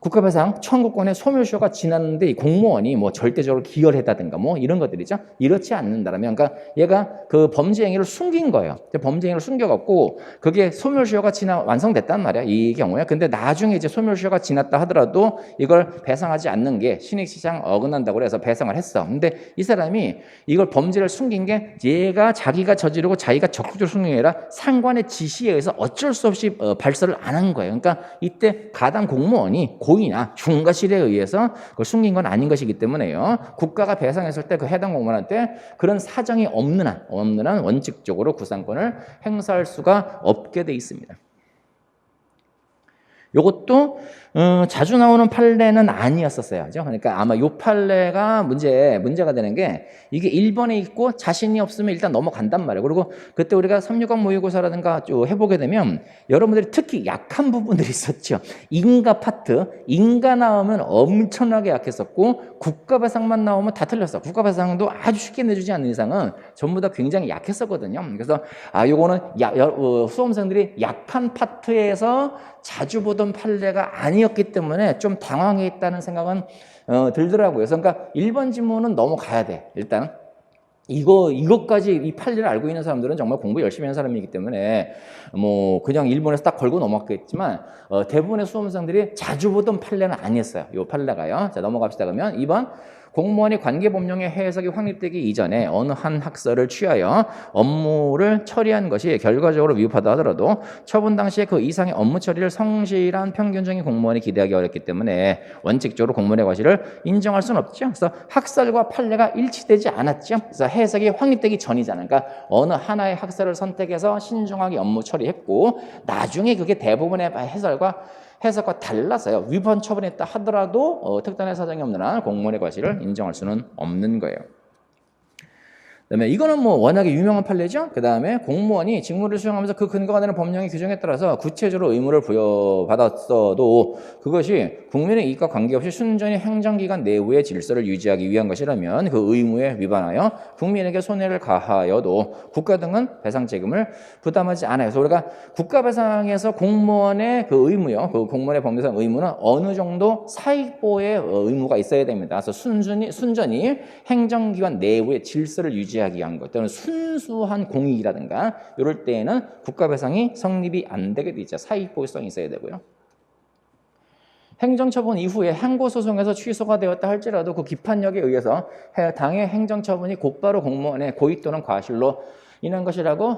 국가배상 청구권의 소멸시효가 지났는데 이 공무원이 절대적으로 기여를 했다든가 이런 것들이죠. 이렇지 않는다라면, 그러니까 얘가 그 범죄 행위를 숨긴 거예요. 범죄 행위를 숨겨갖고 그게 소멸시효가 완성됐단 말이야, 이 경우에. 근데 나중에 이제 소멸시효가 지났다 하더라도 이걸 배상하지 않는 게 신익시장 어긋난다고 해서 배상을 했어. 근데 이 사람이 이걸 범죄를 숨긴 게 얘가 자기가 저지르고 자기가 적극적으로 숨긴 게 아니라 상관의 지시에 의해서 어쩔 수 없이 발설을 안 한 거예요. 그러니까 이때 가담 공무원이 고의나 중과실에 의해서 그걸 숨긴 건 아닌 것이기 때문에요. 국가가 배상했을 때 그 해당 공무원한테 그런 사정이 없는 한 원칙적으로 구상권을 행사할 수가 없게 돼 있습니다. 요것도 자주 나오는 판례는 아니었었어요. 그죠? 그러니까 아마 요 판례가 문제가 되는 게, 이게 1번에 있고 자신이 없으면 일단 넘어간단 말이에요. 그리고 그때 우리가 360 모의고사라든가 해보게 되면 여러분들이 특히 약한 부분들이 있었죠. 인가 파트, 인가 나오면 엄청나게 약했었고 국가배상만 나오면 다 틀렸어. 국가배상도 아주 쉽게 내주지 않는 이상은 전부 다 굉장히 약했었거든요. 그래서 요거는 수험생들이 약한 파트에서 자주 보던 판례가 아니었기 때문에 좀 당황했다는 생각은 들더라고요. 그러니까 1번 지문은 넘어가야 돼. 일단 이것까지 이 판례를 알고 있는 사람들은 정말 공부 열심히 하는 사람이기 때문에 그냥 1번에서 딱 걸고 넘어갔겠지만 대부분의 수험생들이 자주 보던 판례는 아니었어요. 이 판례가요. 자, 넘어갑시다. 그러면 2번. 공무원이 관계법령의 해석이 확립되기 이전에 어느 한 학설을 취하여 업무를 처리한 것이 결과적으로 위법하다 하더라도 처분 당시에 그 이상의 업무 처리를 성실한 평균적인 공무원이 기대하기 어렵기 때문에 원칙적으로 공무원의 과실을 인정할 수는 없죠. 그래서 학설과 판례가 일치되지 않았죠. 그래서 해석이 확립되기 전이잖아요. 그러니까 어느 하나의 학설을 선택해서 신중하게 업무 처리했고 나중에 그게 대부분의 해석과 달라서요. 위반 처분했다 하더라도 특단의 사정이 없는 한 공무원의 과실을 인정할 수는 없는 거예요. 그다음에 이거는 워낙에 유명한 판례죠. 그다음에 공무원이 직무를 수행하면서 그 근거가 되는 법령의 규정에 따라서 구체적으로 의무를 부여받았어도 그것이 국민의 이익과 관계없이 순전히 행정기관 내부의 질서를 유지하기 위한 것이라면 그 의무에 위반하여 국민에게 손해를 가하여도 국가 등은 배상 책임을 부담하지 않아요. 그래서 우리가 국가배상에서 공무원의 그 의무요, 그 공무원의 법률상 의무는 어느 정도 사익보호의 의무가 있어야 됩니다. 그래서 순전히 행정기관 내부의 질서를 유지하기 위한 것 또는 순수한 공익이라든가 이럴 때에는 국가배상이 성립이 안 되게 돼 있죠. 사익보호성이 있어야 되고요. 행정처분 이후에 항고소송에서 취소가 되었다 할지라도 그 기판력에 의해서 당해 행정처분이 곧바로 공무원의 고의 또는 과실로 인한 것이라고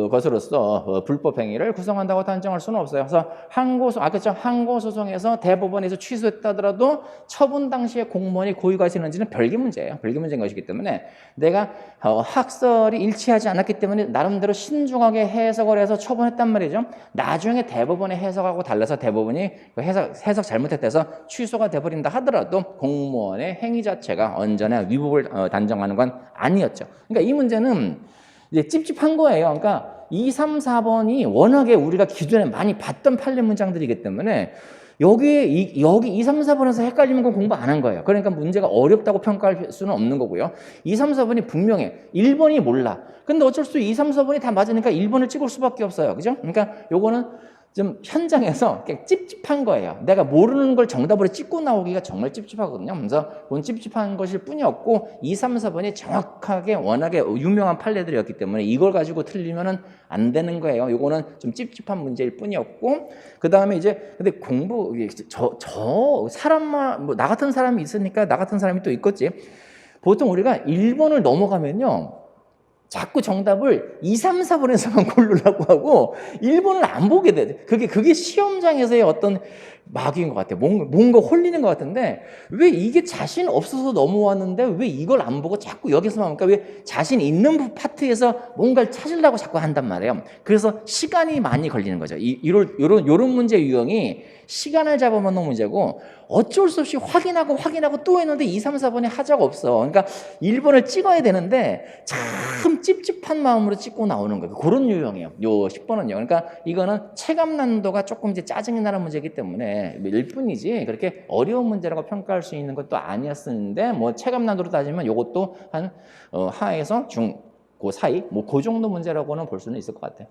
것으로서 불법 행위를 구성한다고 단정할 수는 없어요. 그래서 항고소송에서 대법원에서 취소했다 하더라도 처분 당시에 공무원이 고의가 있었는지는 별개 문제예요. 별개 문제인 것이기 때문에 내가 학설이 일치하지 않았기 때문에 나름대로 신중하게 해석을 해서 처분했단 말이죠. 나중에 대법원의 해석하고 달라서 대법원이 해석 잘못했다 해서 취소가 돼버린다 하더라도 공무원의 행위 자체가 언제나 위법을 단정하는 건 아니었죠. 그러니까 이 문제는 이제 찝찝한 거예요. 그러니까 2, 3, 4번이 워낙에 우리가 기존에 많이 봤던 판례 문장들이기 때문에 여기 2, 3, 4번에서 헷갈리는 건 공부 안 한 거예요. 그러니까 문제가 어렵다고 평가할 수는 없는 거고요. 2, 3, 4번이 분명해. 1번이 몰라. 근데 어쩔 수 2, 3, 4번이 다 맞으니까 1번을 찍을 수밖에 없어요. 그죠? 그러니까 요거는 좀 현장에서 그냥 찝찝한 거예요. 내가 모르는 걸 정답으로 찍고 나오기가 정말 찝찝하거든요. 그래서 그건 찝찝한 것일 뿐이었고 2, 3, 4번이 정확하게 워낙에 유명한 판례들이었기 때문에 이걸 가지고 틀리면은 안 되는 거예요. 이거는 좀 찝찝한 문제일 뿐이었고 그 다음에 이제 근데 공부 사람만 뭐 나 같은 사람이 있으니까 나 같은 사람이 또 있겠지. 보통 우리가 1번을 넘어가면요. 자꾸 정답을 2, 3, 4번에서만 고르려고 하고 1번을 안 보게 돼. 그게 시험장에서의 어떤 마귀인 것 같아요. 뭔가 홀리는 것 같은데 왜 이게 자신 없어서 넘어왔는데 왜 이걸 안 보고 자꾸 여기서만 그러니까 왜 자신 있는 파트에서 뭔가를 찾으려고 자꾸 한단 말이에요. 그래서 시간이 많이 걸리는 거죠. 이런 문제 유형이 시간을 잡아먹는 문제고 어쩔 수 없이 확인하고 또 했는데 2, 3, 4번에 하자가 없어. 그러니까 1번을 찍어야 되는데 참 찝찝한 마음으로 찍고 나오는 거예요. 그런 유형이에요. 요 10번은요. 그러니까 이거는 체감 난도가 조금 이제 짜증이 나는 문제이기 때문에 일 뿐이지 그렇게 어려운 문제라고 평가할 수 있는 것도 아니었는데 뭐 체감 난도로 따지면 요것도 한 하에서 중, 그 사이 뭐 그 정도 문제라고는 볼 수는 있을 것 같아요.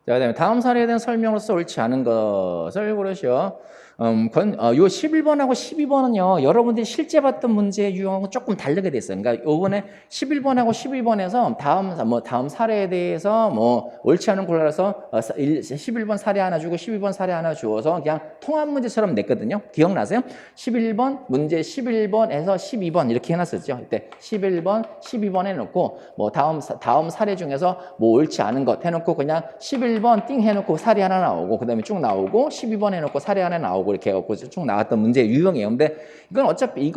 자, 그다음에 다음 사례에 대한 설명으로서 옳지 않은 것을 고르시오. 요 11번하고 12번은요, 여러분들이 실제 봤던 문제의 유형하고 조금 다르게 돼 있어요. 그러니까 요번에 11번하고 12번에서 다음 사례에 대해서 뭐 옳지 않은 골라서 11번 사례 하나 주고 12번 사례 하나 주어서 그냥 통합 문제처럼 냈거든요. 기억나세요? 11번 문제 11번에서 12번 이렇게 해놨었죠. 이때 11번, 12번 해놓고 뭐 다음 사례 중에서 뭐 옳지 않은 것 해놓고 그냥 11번 띵 해놓고 사례 하나 나오고 그 다음에 쭉 나오고 12번 해놓고 사례 하나 나오고 이렇게 해갖고 쭉 나왔던 문제 유형이에요. 근데 이건 어차피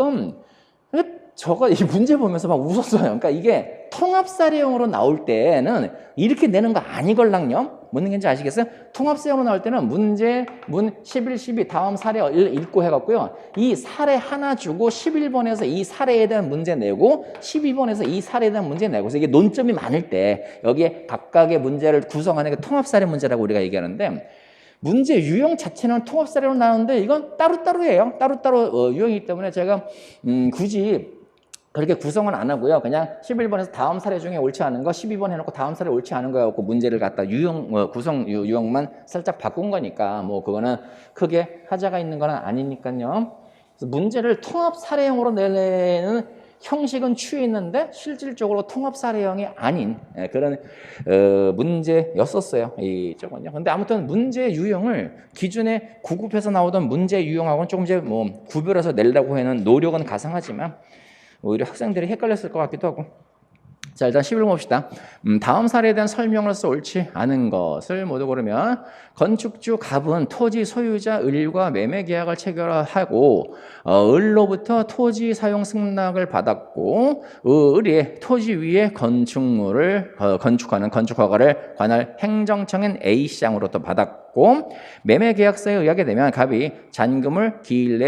저가 이 문제 보면서 막 웃었어요. 그러니까 이게 통합사례형으로 나올 때는 이렇게 내는 거 아니걸랑요. 뭔 얘기인지 아시겠어요? 통합사례형으로 나올 때는 문 11, 12 다음 사례 읽고 해갖고요. 이 사례 하나 주고 11번에서 이 사례에 대한 문제 내고 12번에서 이 사례에 대한 문제 내고 그래서 이게 논점이 많을 때 여기에 각각의 문제를 구성하는 게 통합사례 문제라고 우리가 얘기하는데 문제 유형 자체는 통합사례로 나오는데 이건 따로따로예요. 따로따로 유형이기 때문에 제가 굳이 그렇게 구성은 안 하고요. 그냥 11번에서 다음 사례 중에 옳지 않은 거 12번 해놓고 다음 사례 옳지 않은 거 해갖고 문제를 갖다 구성 유형만 살짝 바꾼 거니까 뭐 그거는 크게 하자가 있는 건 아니니까요. 그래서 문제를 통합 사례형으로 내는 형식은 취했는데 실질적으로 통합 사례형이 아닌 그런 문제였었어요. 이쪽은요. 근데 아무튼 문제 유형을 기존에 구급해서 나오던 문제 유형하고는 조금 이제 뭐 구별해서 내려고 하는 노력은 가상하지만 오히려 학생들이 헷갈렸을 것 같기도 하고. 자, 일단 11번 봅시다. 다음 사례에 대한 설명으로서 옳지 않은 것을 모두 고르면 건축주 갑은 토지 소유자 을과 매매 계약을 체결하고 을로부터 토지 사용 승낙을 받았고 을이 토지 위에 건축물을 건축하는 건축 허가를 관할 행정청인 A시장으로부터 받았고 매매 계약서에 의하게 되면 갑이 잔금을 기일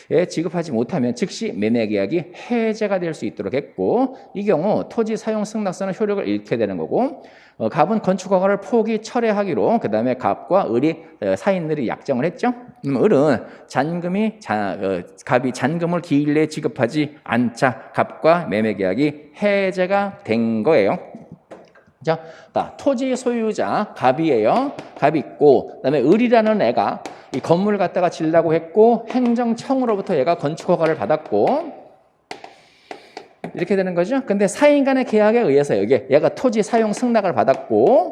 내에 지급하지 못하면 즉시 매매 계약이 해제가 될 수 있도록 했고 이 경우 토지 사용 승낙서는 효력을 잃게 되는 거고 갑은 건축 허가를 포기 철회하기로 그 다음에 갑과 을이 사인들이 약정을 했죠. 을은 갑이 잔금을 기일 내에 지급하지 않자 갑과 매매 계약이 해제가 된 거예요. 자, 토지 소유자 갑이에요. 갑이 있고 그다음에 을이라는 애가 이 건물을 갖다가 지려고 했고 행정청으로부터 얘가 건축 허가를 받았고 이렇게 되는 거죠. 근데 사인 간의 계약에 의해서 얘가 토지 사용 승낙을 받았고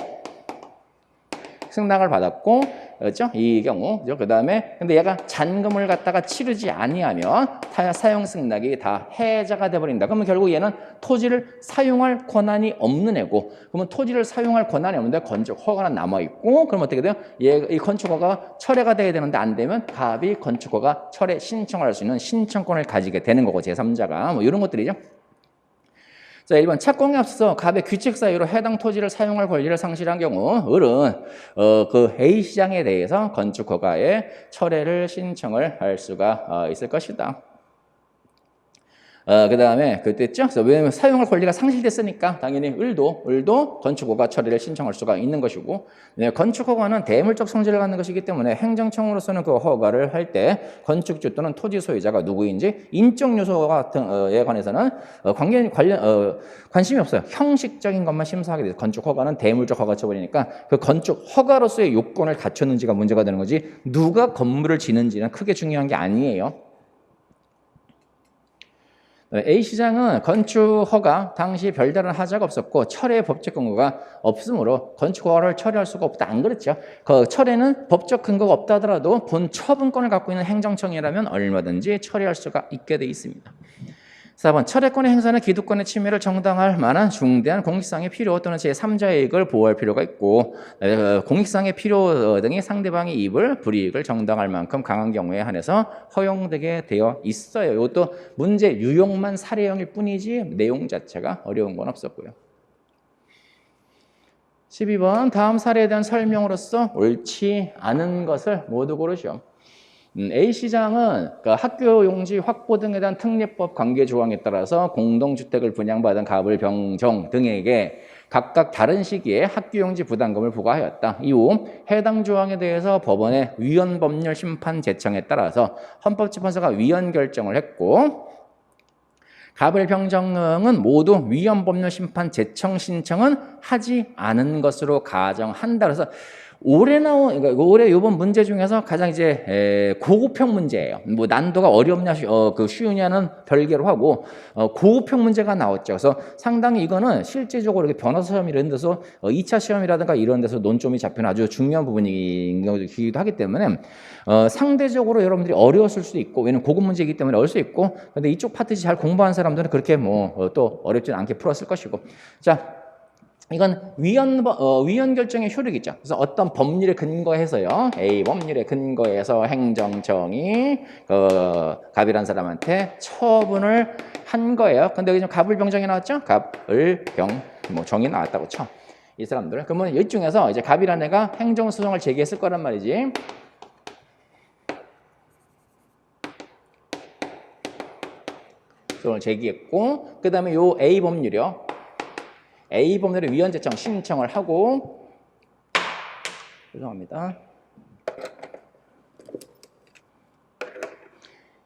그렇죠? 이 경우. 그 다음에 근데 얘가 잔금을 갖다가 치르지 아니하면 사용 승낙이 다 해자가 돼버린다. 그러면 결국 얘는 토지를 사용할 권한이 없는 애고, 그러면 토지를 사용할 권한이 없는데 건축 허가는 남아 있고, 그럼 어떻게 돼요? 이 건축 허가가 철회가 돼야 되는데 안 되면 갑이 건축 허가 철회 신청을 할 수 있는 신청권을 가지게 되는 거고, 제3자가 뭐 이런 것들이죠. 자, 1번 착공에 앞서 갑의 규칙 사유로 해당 토지를 사용할 권리를 상실한 경우 을은 그 A 시장에 대해서 건축 허가의 철회를 신청을 할 수가 있을 것이다. 그 다음에 그때죠. 왜냐면 사용할 권리가 상실됐으니까 당연히 을도 건축허가 처리를 신청할 수가 있는 것이고, 건축허가는 대물적 성질을 갖는 것이기 때문에 행정청으로서는 그 허가를 할 때 건축주 또는 토지 소유자가 누구인지 인적 요소 같은에 관해서는 관심이 없어요. 형식적인 것만 심사하게 돼요. 건축허가는 대물적 허가 처벌이니까 그 건축허가로서의 요건을 갖췄는지가 문제가 되는 거지, 누가 건물을 지는지는 크게 중요한 게 아니에요. A 시장은 건축 허가 당시 별다른 하자가 없었고 철회 법적 근거가 없으므로 건축 허가를 철회할 수가 없다. 안 그랬죠? 그 철회는 법적 근거가 없다 하더라도 본 처분권을 갖고 있는 행정청이라면 얼마든지 철회할 수가 있게 돼 있습니다. 4번 철회권의 행사는 기득권의 침해를 정당할 만한 중대한 공익상의 필요 또는 제3자의 이익을 보호할 필요가 있고, 공익상의 필요 등이 상대방의 이익을 불이익을 정당할 만큼 강한 경우에 한해서 허용되게 되어 있어요. 이것도 문제 유형만 사례형일 뿐이지 내용 자체가 어려운 건 없었고요. 12번 다음 사례에 대한 설명으로서 옳지 않은 것을 모두 고르시오. A 시장은 학교 용지 확보 등에 대한 특례법 관계 조항에 따라서 공동주택을 분양받은 갑을 병정 등에게 각각 다른 시기에 학교 용지 부담금을 부과하였다. 이후 해당 조항에 대해서 법원의 위헌법률 심판 제청에 따라서 헌법재판소가 위헌 결정을 했고, 갑을 병정은 모두 위헌법률 심판 제청 신청은 하지 않은 것으로 가정한다. 그래서 그러니까 올해 이번 문제 중에서 가장 이제 고급형 문제예요. 뭐 난도가 어렵냐 쉬우냐는 별개로 하고 고급형 문제가 나왔죠. 그래서 상당히 이거는 실제적으로 이렇게 변호사 시험 이런 데서 2차 시험이라든가 이런 데서 논점이 잡히는 아주 중요한 부분이기도 하기 때문에 상대적으로 여러분들이 어려웠을 수도 있고, 왜냐면 고급 문제이기 때문에 어려울 수 있고, 근데 이쪽 파트 잘 공부한 사람들은 그렇게 뭐 또 어렵진 않게 풀었을 것이고. 자, 이건 위헌 결정의 효력이죠. 그래서 어떤 법률에 근거해서요, A 법률에 근거해서 행정청이 갑이란 사람한테 처분을 한 거예요. 근데 여기 좀 갑을 병정이 나왔죠? 갑을 정이 나왔다고 쳐. 이 사람들. 그러면 이 중에서 이제 갑이란 애가 행정소송을 제기했을 거란 말이지. 소송을 제기했고, 그 다음에 요 A 법률이요. A 법률의 위헌 제청 신청을 하고, 죄송합니다.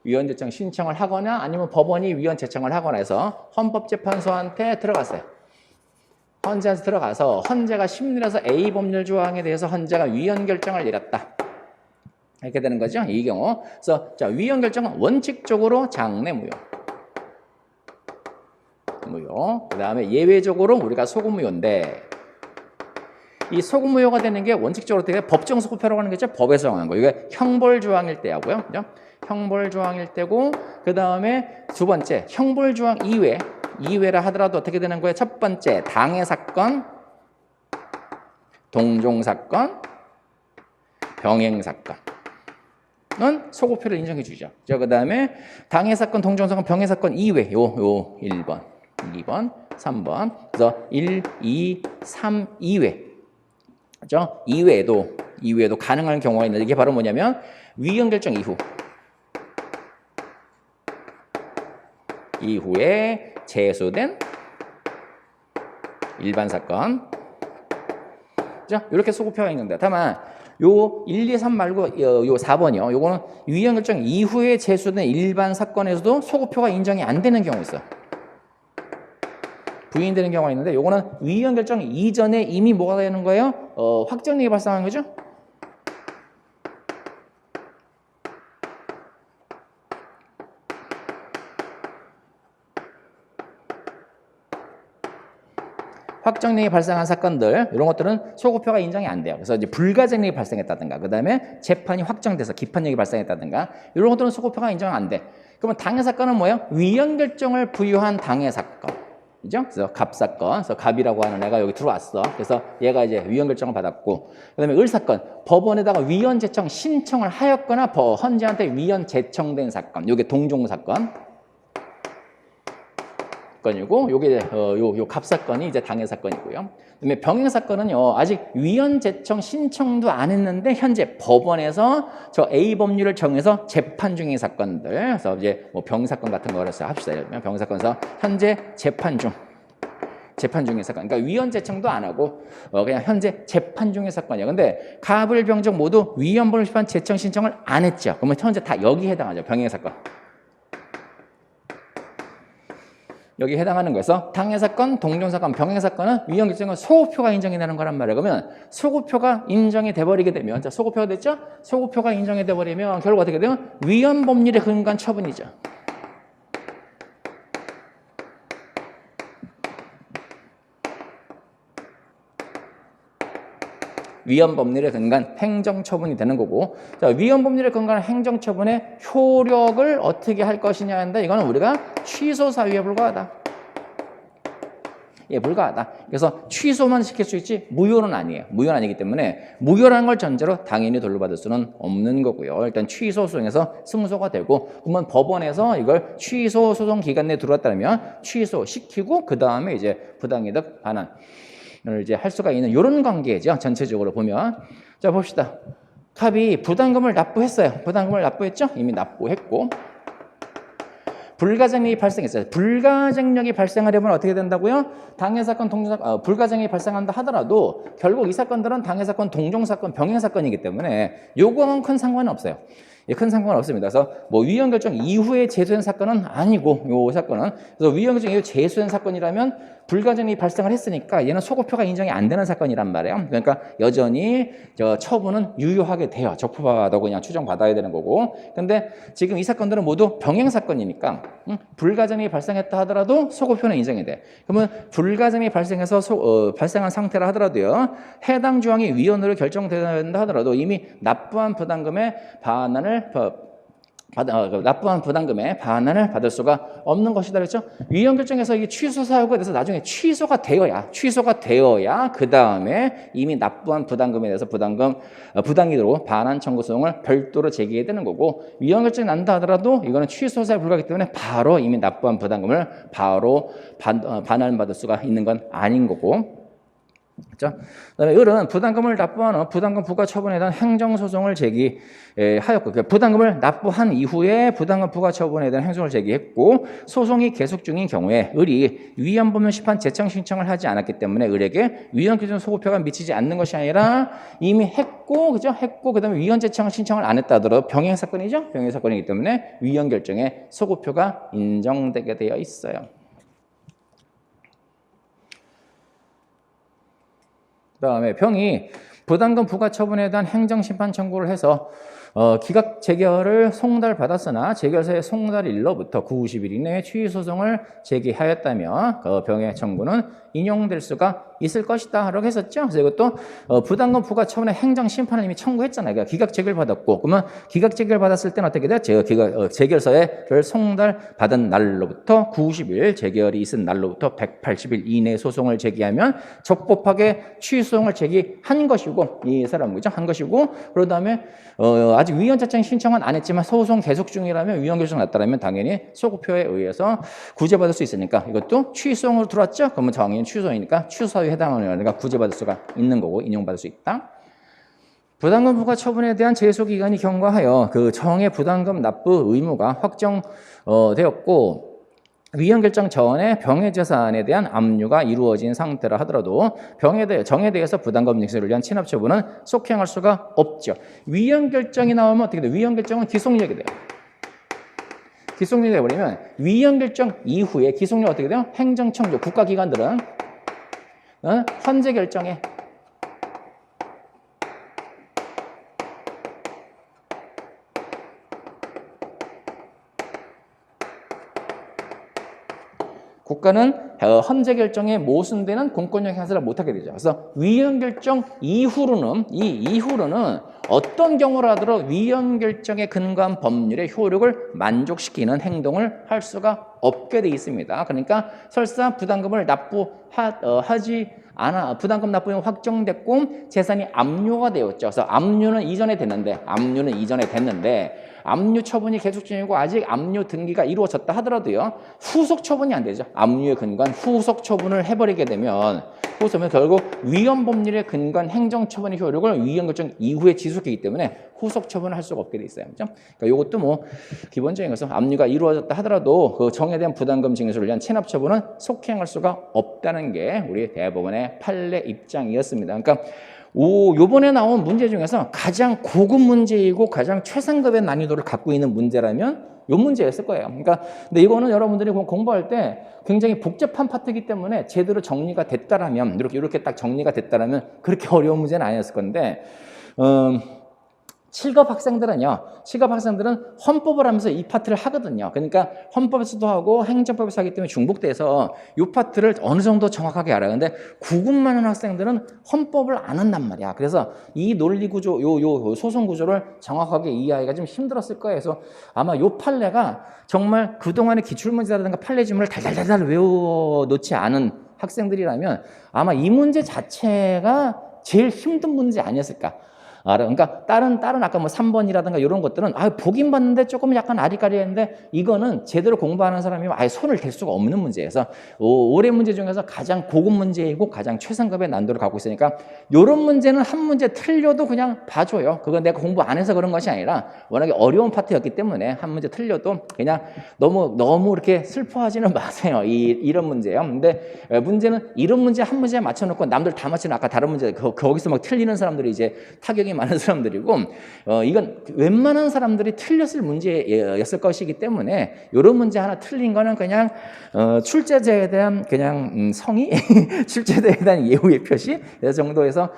위헌 제청 신청을 하거나 아니면 법원이 위헌 제청을 하거나 해서 헌법재판소한테 들어갔어요. 헌재에서 들어가서 헌재가 심리를 해서 A 법률 조항에 대해서 헌재가 위헌 결정을 내렸다. 이렇게 되는 거죠. 이 경우. 그래서 자, 위헌 결정은 원칙적으로 장래무효. 그 다음에 예외적으로 우리가 소급무효인데, 이 소급무효가 되는 게 원칙적으로 되게 법정소급표라고 하는 거죠. 법에서 정한 거. 이게 형벌조항일 때 하고요. 그죠? 형벌조항일 때고, 그 다음에 두 번째 형벌조항 이외라 하더라도 어떻게 되는 거예요? 첫 번째 당해사건, 동종사건, 병행사건. 는 소급표를 인정해 주죠. 그 다음에 당해사건, 동종사건, 병해사건 이외 요 1번, 2번, 3번. 그래서 1, 2, 3 이외. 그죠? 이외에도 가능한 경우가 있는데, 이게 바로 뭐냐면 위헌 결정 이후에 제소된 일반 사건. 그죠? 이렇게 소급표가 있는데, 다만 요 1, 2, 3 말고 요 4번이요. 요거는 위헌 결정 이후에 제소된 일반 사건에서도 소급표가 인정이 안 되는 경우 있어요. 부인되는 경우가 있는데, 요거는 위헌 결정 이전에 이미 뭐가 되는 거예요? 확정력이 발생한 거죠? 확정력이 발생한 사건들 이런 것들은 소급표가 인정이 안 돼요. 그래서 이제 불가증력이 발생했다든가 그다음에 재판이 확정돼서 기판력이 발생했다든가 이런 것들은 소급표가 인정 안 돼. 그러면 당해 사건은 뭐예요? 위헌 결정을 부여한 당해 사건. 그죠? 그래서 갑 사건, 그래서 갑이라고 하는 애가 여기 들어왔어. 그래서 얘가 이제 위헌 결정을 받았고, 그다음에 을 사건, 법원에다가 위헌 제청 신청을 하였거나 헌재한테 위헌 제청된 사건, 요게 동종 사건. 건이고, 요게 요 갑 사건이 이제 당해 사건이고요. 그다음에 병행 사건은요, 아직 위헌 제청 신청도 안 했는데 현재 법원에서 저 A 법률을 정해서 재판 중인 사건들, 그래서 이제 뭐 병 사건 같은 거를 합시다. 병 사건에서 현재 재판 중인 사건. 그러니까 위헌 제청도 안 하고 그냥 현재 재판 중인 사건이야. 근데 갑을 병적 모두 위헌 법률 위반 제청 신청을 안 했죠. 그러면 현재 다 여기 해당하죠. 병행 사건. 여기 해당하는 거에서 당해 사건, 동종 사건, 병행 사건은 위헌 결정은 소급표가 인정이 되는 거란 말이에요. 그러면 소급표가 인정이 돼 버리게 되면 자, 소급표가 됐죠? 소급표가 인정이 돼 버리면 결국 어떻게 돼요? 위헌 법률에 근거한 처분이죠. 위헌 법률에 근거한 행정처분이 되는 거고, 자, 위헌 법률에 근거한 행정처분의 효력을 어떻게 할 것이냐 하는데 이거는 우리가 취소 사유에 불과하다. 예, 불가하다. 그래서 취소만 시킬 수 있지 무효는 아니에요. 무효는 아니기 때문에 무효라는 걸 전제로 당연히 돌려받을 수는 없는 거고요. 일단 취소 소송에서 승소가 되고, 그러면 법원에서 이걸 취소 소송 기간 내에 들어왔다면 취소시키고 그 다음에 이제 부당이득 반환 을 이제 할 수가 있는 이런 관계죠. 전체적으로 보면. 자, 봅시다. 갑이 부담금을 납부했어요. 부담금을 납부했죠? 이미 납부했고. 불가증력이 발생했어요. 불가증력이 발생하려면 어떻게 된다고요? 당해사건, 동종사건, 불가증력이 발생한다 하더라도 결국 이 사건들은 당해사건, 동종사건, 병행사건이기 때문에 요거는 큰 상관은 없어요. 큰 상관은 없습니다. 그래서 뭐 위헌 결정 이후에 제소된 사건은 아니고 요 사건은 그래서 위헌 결정 이후 제소된 사건이라면 불가증력이 발생을 했으니까 얘는 소급표가 인정이 안 되는 사건이란 말이에요. 그러니까 여전히 저 처분은 유효하게 돼요. 적법하다고 그냥 추정받아야 되는 거고. 근데 지금 이 사건들은 모두 병행 사건이니까 불가증력이 발생했다 하더라도 소급표는 인정이 돼. 그러면 불가증력이 발생해서 발생한 상태라 하더라도요. 해당 조항이 위헌으로 결정된다 하더라도 이미 납부한 부담금의 반환을 납부한 부담금의 반환을 받을 수가 없는 것이다 그랬죠. 위헌 결정에서 이게 취소 사유가 돼서 나중에 취소가 되어야 그 다음에 이미 납부한 부담금에 대해서 부당이득으로 반환 청구 소송을 별도로 제기해야 되는 거고, 위헌 결정이 난다 하더라도 이거는 취소 사유에 불과하기 때문에 바로 이미 납부한 부담금을 바로 반환받을 수가 있는 건 아닌 거고. 그렇죠? 그다음에 을은 부담금을 납부한 후 부담금 부과 처분에 대한 행정소송을 제기하였고, 부담금을 납부한 이후에 부담금 부과 처분에 대한 행정을 제기했고, 소송이 계속 중인 경우에 을이 위헌 법률 시판 제청 신청을 하지 않았기 때문에 을에게 위헌 기준 소급표가 미치지 않는 것이 아니라 이미 했고, 그죠? 했고 그다음에 위헌 제청 신청을 안 했다 하더라도 병행 사건이죠? 병행 사건이기 때문에 위헌 결정에 소급표가 인정되게 되어 있어요. 그다음에 병이 부담금 부과 처분에 대한 행정심판 청구를 해서 기각 재결을 송달받았으나 재결서의 송달일로부터 90일 이내에 취소소송을 제기하였다면 그 병의 청구는 인용될 수가 있을 것이다 라고 했었죠. 그래서 이것도 부담금 부과 처분의 행정심판을 이미 청구했잖아요. 그러니까 기각 재결 받았고, 그러면 기각 재결 받았을 때는 어떻게 돼요? 재결서를 송달받은 날로부터 90일, 재결이 있은 날로부터 180일 이내에 소송을 제기하면 적법하게 취소송을 제기한 것이고, 이 사람은 그죠? 한 것이고, 그런 다음에 아직 위헌 자청 신청은 안 했지만 소송 계속 중이라면, 위헌 결정 났다라면 당연히 소급표에 의해서 구제받을 수 있으니까 이것도 취소송으로 들어왔죠? 그러면 당연히 취소이니까 취소사유에 해당하는 거니까 구제받을 수가 있는 거고 인용받을 수 있다. 부담금 부과 처분에 대한 제소 기간이 경과하여 그 정의 부담금 납부 의무가 확정되었고, 위헌 결정 전에 병의 재산에 대한 압류가 이루어진 상태라 하더라도 정에 대해서 부담금 징수를 위한 취납 처분은 속행할 수가 없죠. 위헌 결정이 나오면 어떻게 돼요? 위헌 결정은 기속력이 돼요. 기속력이 되어버리면 위헌 결정 이후에 기속력 어떻게 돼요? 행정청구 국가기관들은 헌재 결정에 국가는 헌재 결정에 모순되는 공권력 행사를 못하게 되죠. 그래서 위헌 결정 이후로는 어떤 경우를 하더라도 위헌 결정에 근거한 법률의 효력을 만족시키는 행동을 할 수가 없게 돼 있습니다. 그러니까 설사 부담금을 하지 않아 부담금 납부는 확정됐고 재산이 압류가 되었죠. 그래서 압류는 이전에 됐는데 압류 처분이 계속 중이고 아직 압류 등기가 이루어졌다 하더라도요. 후속 처분이 안 되죠. 압류에 근거한 후속 처분을 해버리게 되면 결국 위헌 법률에 근거한 행정처분의 효력을 위헌 결정 이후에 지속하기 때문에 후속 처분을 할 수가 없게 돼 있어요. 그렇죠? 그러니까 이것도 뭐 기본적인 것은 압류가 이루어졌다 하더라도 그 정에 대한 부담금 징수를 위한 체납 처분은 속행할 수가 없다는 게 우리 대법원의 판례 입장이었습니다. 그러니까 요번에 나온 문제 중에서 가장 고급 문제이고 가장 최상급의 난이도를 갖고 있는 문제라면 요 문제였을 거예요. 그러니까 근데 이거는 여러분들이 공부할 때 굉장히 복잡한 파트이기 때문에 제대로 정리가 됐다라면 이렇게 딱 정리가 됐다라면 그렇게 어려운 문제는 아니었을 건데 7급 학생들은 헌법을 하면서 이 파트를 하거든요. 그러니까 헌법에서도 하고 행정법에서 하기 때문에 중복돼서 이 파트를 어느 정도 정확하게 알아요. 근데 9급만 하는 학생들은 헌법을 안 한단 말이야. 그래서 이 논리 구조, 요 소송 구조를 정확하게 이해하기가 좀 힘들었을 거예요. 그래서 아마 요 판례가 정말 그동안의 기출문제라든가 판례 지문을 달달달달 외워놓지 않은 학생들이라면 아마 이 문제 자체가 제일 힘든 문제 아니었을까. 그러니까 다른 아까 뭐 3번이라든가 이런 것들은 보긴 봤는데 조금 약간 아리까리했는데 이거는 제대로 공부하는 사람이면 아예 손을 댈 수가 없는 문제여서 올해 문제 중에서 가장 고급 문제이고 가장 최상급의 난도를 갖고 있으니까 이런 문제는 한 문제 틀려도 그냥 봐줘요. 그건 내가 공부 안 해서 그런 것이 아니라 워낙에 어려운 파트였기 때문에 한 문제 틀려도 그냥 너무 이렇게 슬퍼하지는 마세요. 이런 문제예요. 근데 문제는 이런 문제 한 문제에 맞춰놓고 남들 다 맞추는 아까 다른 문제 거기서 막 틀리는 사람들이 이제 타격이 많은 사람들이고 이건 웬만한 사람들이 틀렸을 문제였을 것이기 때문에 이런 문제 하나 틀린 거는 그냥 출제자에 대한 그냥 성의 출제자에 대한 예우의 표시 이 정도에서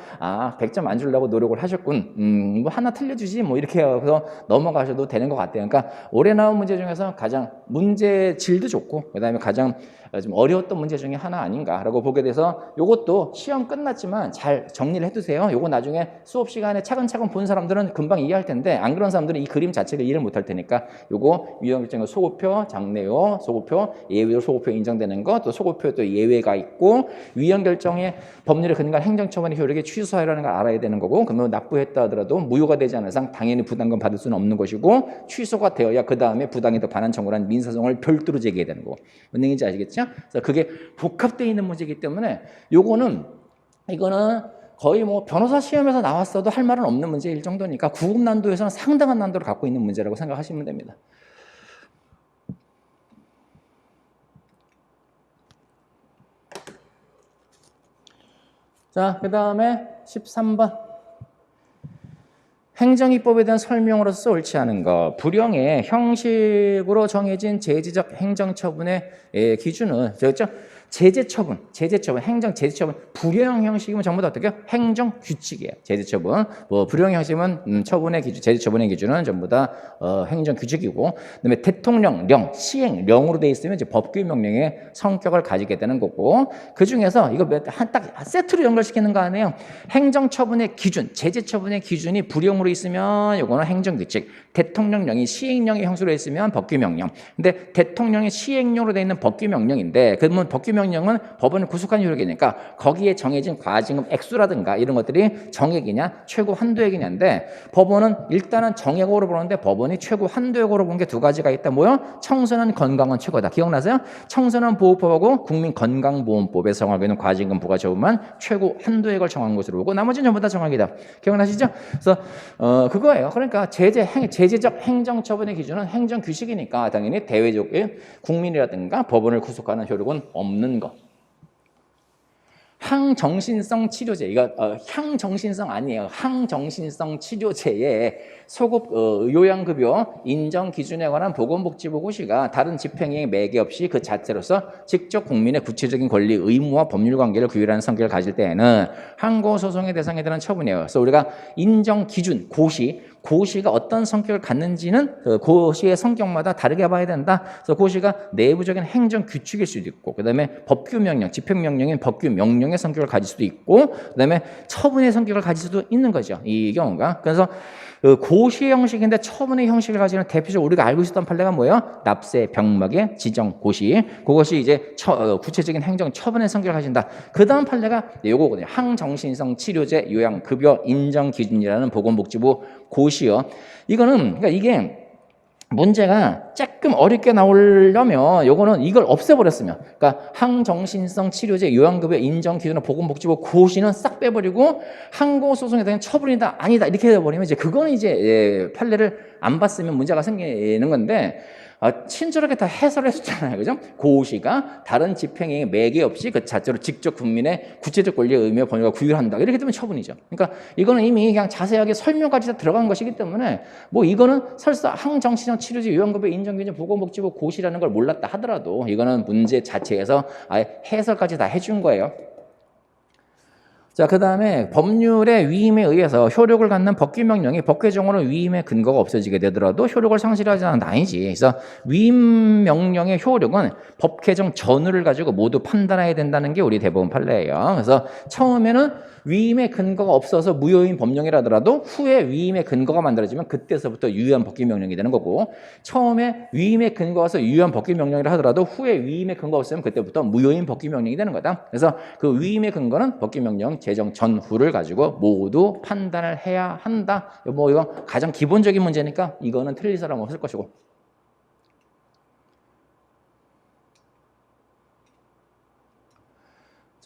100점 안 주려고 노력을 하셨군 뭐 하나 틀려주지 뭐 이렇게 해서 넘어가셔도 되는 것 같아요. 그러니까 올해 나온 문제 중에서 가장 문제 질도 좋고 그다음에 가장 좀 어려웠던 문제 중에 하나 아닌가라고 보게 돼서 이것도 시험 끝났지만 잘 정리를 해두세요. 이거 나중에 수업 시간에 차근차근 본 사람들은 금방 이해할 텐데 안 그런 사람들은 이 그림 자체를 이해를 못할 테니까 이거 위헌 결정의 소급표, 장래요, 소급표, 예외로 소급표 인정되는 거, 또 소급표 또 예외가 있고 위헌 결정의 법률에 근거한 행정처분의 효력에 취소하라는 걸 알아야 되는 거고 그러면 납부했다 하더라도 무효가 되지 않은 이상 당연히 부담금 받을 수는 없는 것이고 취소가 되어야 그 다음에 부당에 더 반환 청구를 한 민사소송을 별도로 제기해야 되는 거고 뭔 얘기인지 아시겠죠? 그래서 그게 복합되어 있는 문제이기 때문에 이거는 거의 뭐 변호사 시험에서 나왔어도 할 말은 없는 문제일 정도니까 9급 난도에서는 상당한 난도를 갖고 있는 문제라고 생각하시면 됩니다. 자, 그 다음에 13번. 행정입법에 대한 설명으로서 옳지 않은 것. 불용의 형식으로 정해진 제지적 행정처분의 기준은 제재처분, 행정 제재처분, 불용 형식이면 전부 다 어떻게? 행정규칙이에요. 제재처분, 불용 형식이면 처분의 기준, 제재처분의 기준은 전부 다 행정규칙이고, 그다음에 대통령령, 시행령으로 돼 있으면 이제 법규명령의 성격을 가지게 되는 거고, 그 중에서 이거 딱 세트로 연결시키는 거 아니에요. 행정처분의 기준, 제재처분의 기준이 불용으로 있으면 이거는 행정규칙, 대통령령이 시행령의 형식으로 있으면 법규명령. 근데 대통령이 시행령으로 돼 있는 법규명령인데, 그러면 법규명령은 법원을 구속한 효력이니까 거기에 정해진 과징금 액수라든가 이런 것들이 정액이냐 최고 한도액이냐인데 법원은 일단은 정액으로 보는데 법원이 최고 한도액으로 본 게 두 가지가 있다. 뭐요? 청소년 건강은 최고다. 기억나세요? 청소년 보호법하고 국민건강보험법에서 정하고 있는 과징금 부과처분만 최고 한도액을 정한 것으로 보고 나머지는 전부 다 정확이다. 기억나시죠? 그래서 그거예요. 그러니까 제재적 행정처분의 기준은 행정규칙이니까 당연히 대외적인 국민이라든가 법원을 구속하는 효력은 없는 것. 항정신성 치료제, 이거 향정신성 아니에요. 항정신성 치료제의 소급 요양급여 인정 기준에 관한 보건복지부고시가 다른 집행행위 매개 없이 그 자체로서 직접 국민의 구체적인 권리, 의무와 법률 관계를 규율하는 성격을 가질 때에는 항고소송의 대상에 대한 처분이에요. 그래서 우리가 인정 기준, 고시 고시가 어떤 성격을 갖는지는 그 고시의 성격마다 다르게 봐야 된다. 그래서 고시가 내부적인 행정 규칙일 수도 있고, 그다음에 법규 명령, 집행 명령인 법규 명령의 성격을 가질 수도 있고, 그다음에 처분의 성격을 가질 수도 있는 거죠. 이 경우가. 그래서 그 고시 형식인데 처분의 형식을 가지는 대표적으로 우리가 알고 있었던 판례가 뭐예요? 납세 병목의 지정 고시. 그것이 이제 구체적인 행정 처분의 성격을 가진다. 그 다음 판례가 요거거든요. 항정신성 치료제 요양급여 인정기준이라는 보건복지부 고시요. 이거는 그러니까 이게 문제가 조금 어렵게 나오려면 요거는 이걸 없애버렸으면, 그러니까 항정신성 치료제 요양급여 인정 기준의 보건복지부 고시는 싹 빼버리고 항고소송에 대한 처분이다 아니다 이렇게 해버리면 이제 그거는 이제 판례를 안 봤으면 문제가 생기는 건데, 친절하게 다 해설을 해줬잖아요. 그죠? 고시가 다른 집행에 매개 없이 그 자체로 직접 국민의 구체적 권리의 의미와 권리가 구현한다. 이렇게 되면 처분이죠. 그러니까 이거는 이미 그냥 자세하게 설명까지 다 들어간 것이기 때문에 뭐 이거는 설사 항정신성 치료제 요양급여 인정기준 보건복지부 고시라는 걸 몰랐다 하더라도 이거는 문제 자체에서 아예 해설까지 다 해준 거예요. 자, 그 다음에 법률의 위임에 의해서 효력을 갖는 법규 명령이 법 개정으로 위임의 근거가 없어지게 되더라도 효력을 상실하지 않는 아니지. 그래서 위임 명령의 효력은 법 개정 전후를 가지고 모두 판단해야 된다는 게 우리 대법원 판례예요. 그래서 처음에는 위임의 근거가 없어서 무효인 법령이라더라도 후에 위임의 근거가 만들어지면 그때서부터 유효한 법규 명령이 되는 거고, 처음에 위임의 근거가 없어서 유효한 법규 명령이라 하더라도 후에 위임의 근거가 없으면 그때부터 무효인 법규 명령이 되는 거다. 그래서 그 위임의 근거는 법규 명령 제정 전후를 가지고 모두 판단을 해야 한다. 뭐 이거 가장 기본적인 문제니까 이거는 틀릴 사람 없을 것이고.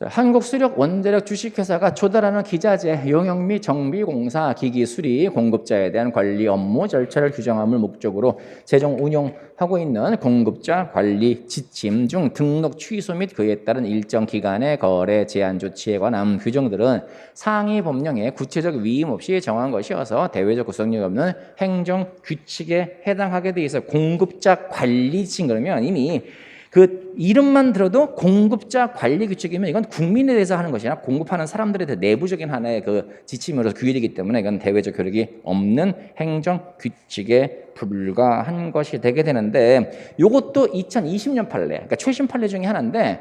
한국수력원자력 주식회사가 조달하는 기자재, 용역 및 정비공사, 기기 수리, 공급자에 대한 관리 업무 절차를 규정함을 목적으로 제정 운영하고 있는 공급자 관리 지침 중 등록 취소 및 그에 따른 일정 기간의 거래 제한 조치에 관한 규정들은 상위 법령에 구체적 위임 없이 정한 것이어서 대외적 구속력이 없는 행정 규칙에 해당하게 돼 있어요. 공급자 관리 지침 그러면 이미 그 이름만 들어도 공급자 관리 규칙이면 이건 국민에 대해서 하는 것이 아니라 공급하는 사람들에 대해 내부적인 하나의 그 지침으로서 규율이기 때문에 이건 대외적 효력이 없는 행정 규칙에 불과한 것이 되게 되는데, 이것도 2020년 판례, 그러니까 최신 판례 중에 하나인데,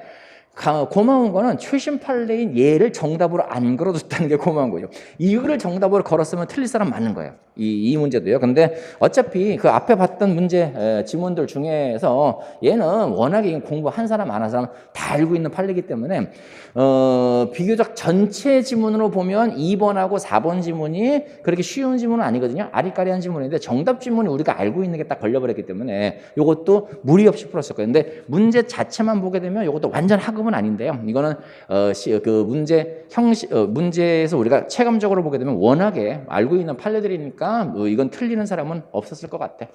고마운 거는 최신 판례인 얘를 정답으로 안 걸어줬다는 게 고마운 거죠. 이거를 정답으로 걸었으면 틀릴 사람 많은 거예요. 이 문제도요. 근데 어차피 그 앞에 봤던 문제 지문들 중에서 얘는 워낙에 공부한 사람 안 한 사람 다 알고 있는 판례이기 때문에 비교적 전체 지문으로 보면 2번하고 4번 지문이 그렇게 쉬운 지문은 아니거든요. 아리까리한 지문인데 정답 지문이 우리가 알고 있는 게 딱 걸려버렸기 때문에 이것도 무리 없이 풀었을 거예요. 근데 문제 자체만 보게 되면 이것도 완전 학음은 아닌데요. 이거는 그 문제 형식 문제에서 우리가 체감적으로 보게 되면 워낙에 알고 있는 판례들이니까 이건 틀리는 사람은 없었을 것 같아.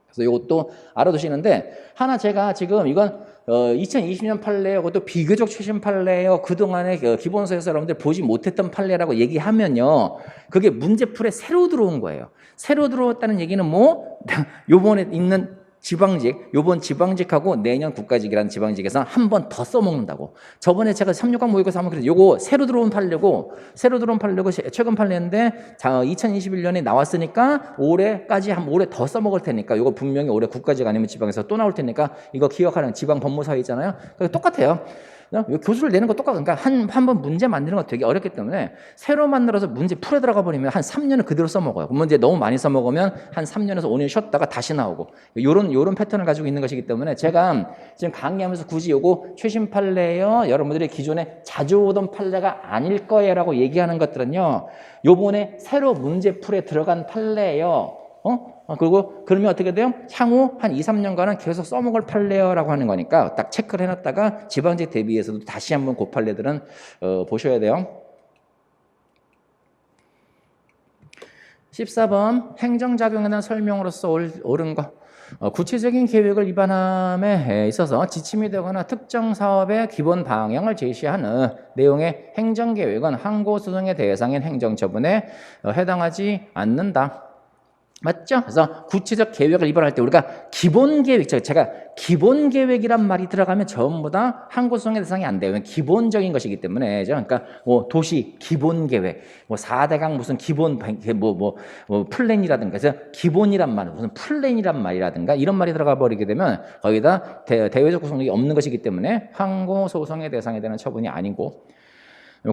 그래서 이것도 알아두시는데, 하나 제가 지금 이건 2020년 판례예요. 그것도 비교적 최신 판례예요. 그동안에 기본서에서 여러분들 보지 못했던 판례라고 얘기하면요, 그게 문제풀에 새로 들어온 거예요. 새로 들어왔다는 얘기는 뭐 요번에 있는 지방직, 요번 지방직하고 내년 국가직이라는 지방직에서 한 번 더 써먹는다고. 저번에 제가 3.6강 모의고사 하면 그래서 요거 새로 들어온 판례고 최근 판례인데 2021년에 나왔으니까 올해까지 올해 더 써먹을 테니까 요거 분명히 올해 국가직 아니면 지방에서 또 나올 테니까 이거 기억하는 지방 법무사위 있잖아요. 똑같아요. 교수를 내는 거 똑같아. 그러니까 한 번 문제 만드는 거 되게 어렵기 때문에 새로 만들어서 문제 풀에 들어가 버리면 한 3년을 그대로 써먹어요. 그러면 이제 너무 많이 써먹으면 한 3년에서 5년 쉬었다가 다시 나오고 요런 패턴을 가지고 있는 것이기 때문에 제가 지금 강의하면서 굳이 요거 최신 판례예요, 여러분들이 기존에 자주 오던 판례가 아닐 거예요라고 얘기하는 것들은요, 요번에 새로 문제 풀에 들어간 판례예요. 그리고 그러면 어떻게 돼요? 향후 한 2, 3년간은 계속 써먹을 판례라고 하는 거니까 딱 체크를 해놨다가 지방직 대비해서도 다시 한번 그 판례들은 보셔야 돼요. 14번 행정작용에 대한 설명으로서 옳은 거. 구체적인 계획을 위반함에 있어서 지침이 되거나 특정 사업의 기본 방향을 제시하는 내용의 행정계획은 항고소송의 대상인 행정처분에 해당하지 않는다. 맞죠? 그래서 구체적 계획을 위반할 때 우리가 기본 계획, 제가 기본 계획이란 말이 들어가면 전부 다 항고소송의 대상이 안 돼요. 기본적인 것이기 때문에. 그러니까 뭐 도시 기본 계획, 뭐 4대강 무슨 기본 플랜이라든가, 그래서 기본이란 말, 무슨 플랜이란 말이라든가 이런 말이 들어가 버리게 되면 거기다 대외적 구속력이 없는 것이기 때문에 항고소송의 대상이 되는 처분이 아니고,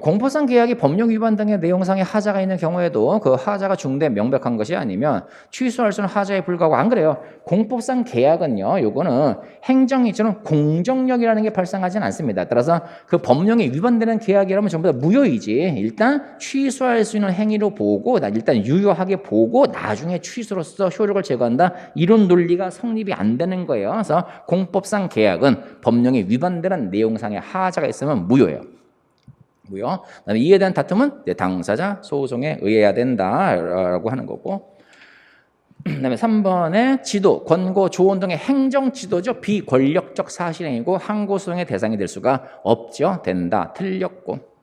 공포상 계약이 법령 위반 등의 내용상의 하자가 있는 경우에도 그 하자가 중대 명백한 것이 아니면 취소할 수는 하자에 불과하고, 안 그래요. 공포상 계약은요, 요거는 행정이처럼 공정력이라는 게 발생하지는 않습니다. 따라서 그 법령에 위반되는 계약이라면 전부 다 무효이지. 일단 취소할 수 있는 행위로 보고, 일단 유효하게 보고 나중에 취소로서 효력을 제거한다, 이런 논리가 성립이 안 되는 거예요. 그래서 공법상 계약은 법령에 위반되는 내용상의 하자가 있으면 무효예요. 고요. 그다음에 이에 대한 다툼은 당사자 소송에 의해야 된다라고 하는 거고. 그다음에 3번에 지도, 권고, 조언 등의 행정 지도죠. 비권력적 사실행위고 항고소송의 대상이 될 수가 없죠. 된다. 틀렸고.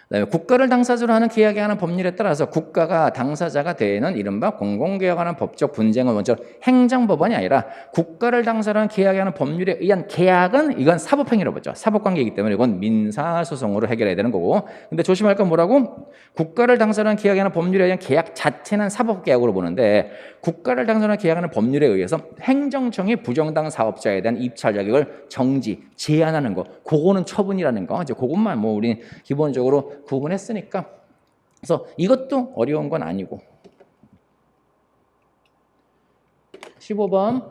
그다음에 국가를 당사자로 하는 계약에 관한 법률에 따라서 국가가 당사자가 되는 이른바 공공계약에 관한 법적 분쟁은 먼저 행정법원이 아니라 국가를 당사자로 하는 계약에 관한 법률에 의한 계약은 이건 사법행위로 보죠. 사법관계이기 때문에 이건 민사소송으로 해결해야 되는 거고, 근데 조심할 건 뭐라고? 국가를 당사자로 하는 계약에 관한 법률에 의한 계약 자체는 사법계약으로 보는데, 국가를 당사자로 하는 계약하는 법률에 의해서 행정청이 부정당 사업자에 대한 입찰 자격을 정지, 제한하는 거, 그거는 처분이라는 거. 이제 그것만 뭐 우리 기본적으로 구분했으니까. 그래서 이것도 어려운 건 아니고. 15번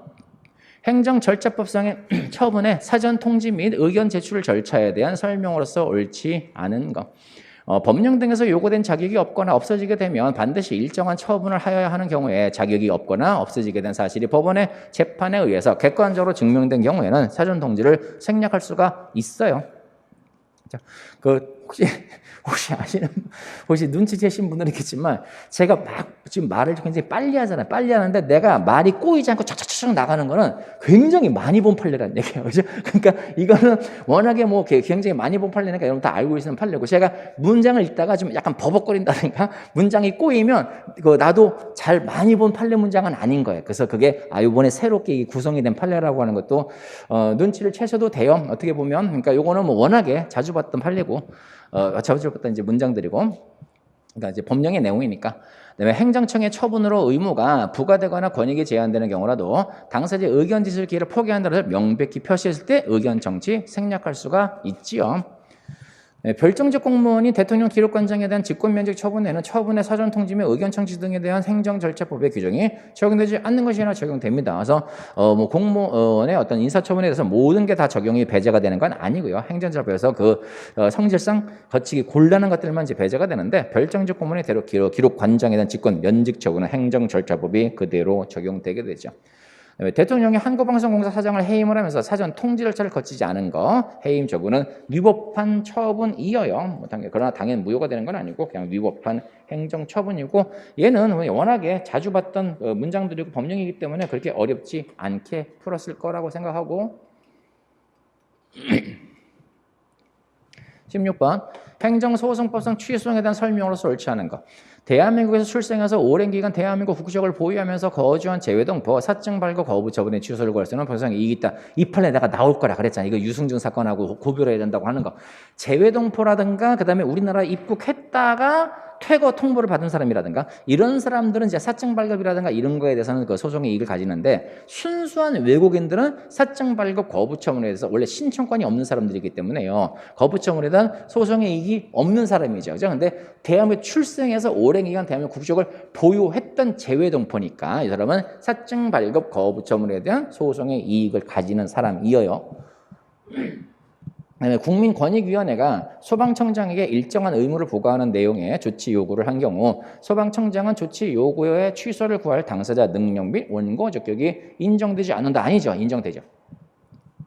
행정절차법상의 처분의 사전 통지 및 의견 제출 절차에 대한 설명으로서 옳지 않은 것. 법령 등에서 요구된 자격이 없거나 없어지게 되면 반드시 일정한 처분을 하여야 하는 경우에 자격이 없거나 없어지게 된 사실이 법원의 재판에 의해서 객관적으로 증명된 경우에는 사전 통지를 생략할 수가 있어요. 자, 혹시 눈치채신 분들은 있겠지만, 제가 막 지금 말을 굉장히 빨리 하잖아요. 빨리 하는데 내가 말이 꼬이지 않고 쫙쫙쫙 나가는 거는 굉장히 많이 본 판례라는 얘기예요. 그죠? 그러니까 이거는 워낙에 뭐 굉장히 많이 본 판례니까 여러분 다 알고 계시는 판례고, 제가 문장을 읽다가 좀 약간 버벅거린다든가 문장이 꼬이면 나도 잘 많이 본 판례 문장은 아닌 거예요. 그래서 그게 이번에 새롭게 구성이 된 판례라고 하는 것도 눈치를 채셔도 돼요. 어떻게 보면. 그러니까 요거는 뭐 워낙에 자주 봤던 판례고, 자주 봤던 이제 문장들이고, 그러니까 이제 법령의 내용이니까. 그다음에 행정청의 처분으로 의무가 부과되거나 권익이 제한되는 경우라도 당사자의 의견 제출 기회를 포기한다고 명백히 표시했을 때 의견 정치 생략할 수가 있지요. 별정적 공무원이 대통령 기록관장에 대한 직권면책 처분에는 처분의 사전 통지 및 의견 청취 등에 대한 행정절차법의 규정이 적용되지 않는 것이 아니라 적용됩니다. 그래서 뭐 공무원의 어떤 인사처분에 대해서 모든 게 다 적용이 배제가 되는 건 아니고요. 행정절차법에서 그 성질상 거치기 곤란한 것들만 이제 배제가 되는데, 별정적 공무원의 기록관장에 대한 직권 면직 처분은 행정절차법이 그대로 적용되게 되죠. 대통령이 한국방송공사 사장을 해임을 하면서 사전 통지 절차를 거치지 않은 거, 해임 처분은 위법한 처분이어요. 그러나 당연히 무효가 되는 건 아니고 그냥 위법한 행정 처분이고, 얘는 워낙에 자주 봤던 문장들이고 법령이기 때문에 그렇게 어렵지 않게 풀었을 거라고 생각하고. 16번 행정소송법상 취소에 대한 설명으로서 옳지 않은 것. 대한민국에서 출생해서 오랜 기간 대한민국 국적을 보유하면서 거주한 재외동포 사증 발급 거부 처분의 취소를 구할 수 있는 법상 이익이 있다. 이 판례 내가 나올 거라 그랬잖아. 이거 유승준 사건하고 고별해야 된다고 하는 거. 재외동포라든가 그다음에 우리나라 입국했다가 퇴거 통보를 받은 사람이라든가 이런 사람들은 이제 사증 발급이라든가 이런 거에 대해서는 그 소송의 이익을 가지는데, 순수한 외국인들은 사증 발급 거부 처분에 대해서 원래 신청권이 없는 사람들이기 때문에요. 거부 처분에 대한 소송의 이익이 없는 사람이죠. 그죠? 근데 대한민국 출생해서 오랜 기간 대한민국 국적을 보유했던 재외동포니까 이 사람은 사증 발급 거부 처분에 대한 소송의 이익을 가지는 사람이어요. 국민권익위원회가 소방청장에게 일정한 의무를 부과하는 내용의 조치 요구를 한 경우 소방청장은 조치 요구의 취소를 구할 당사자 능력 및 원고 적격이 인정되지 않는다. 아니죠. 인정되죠.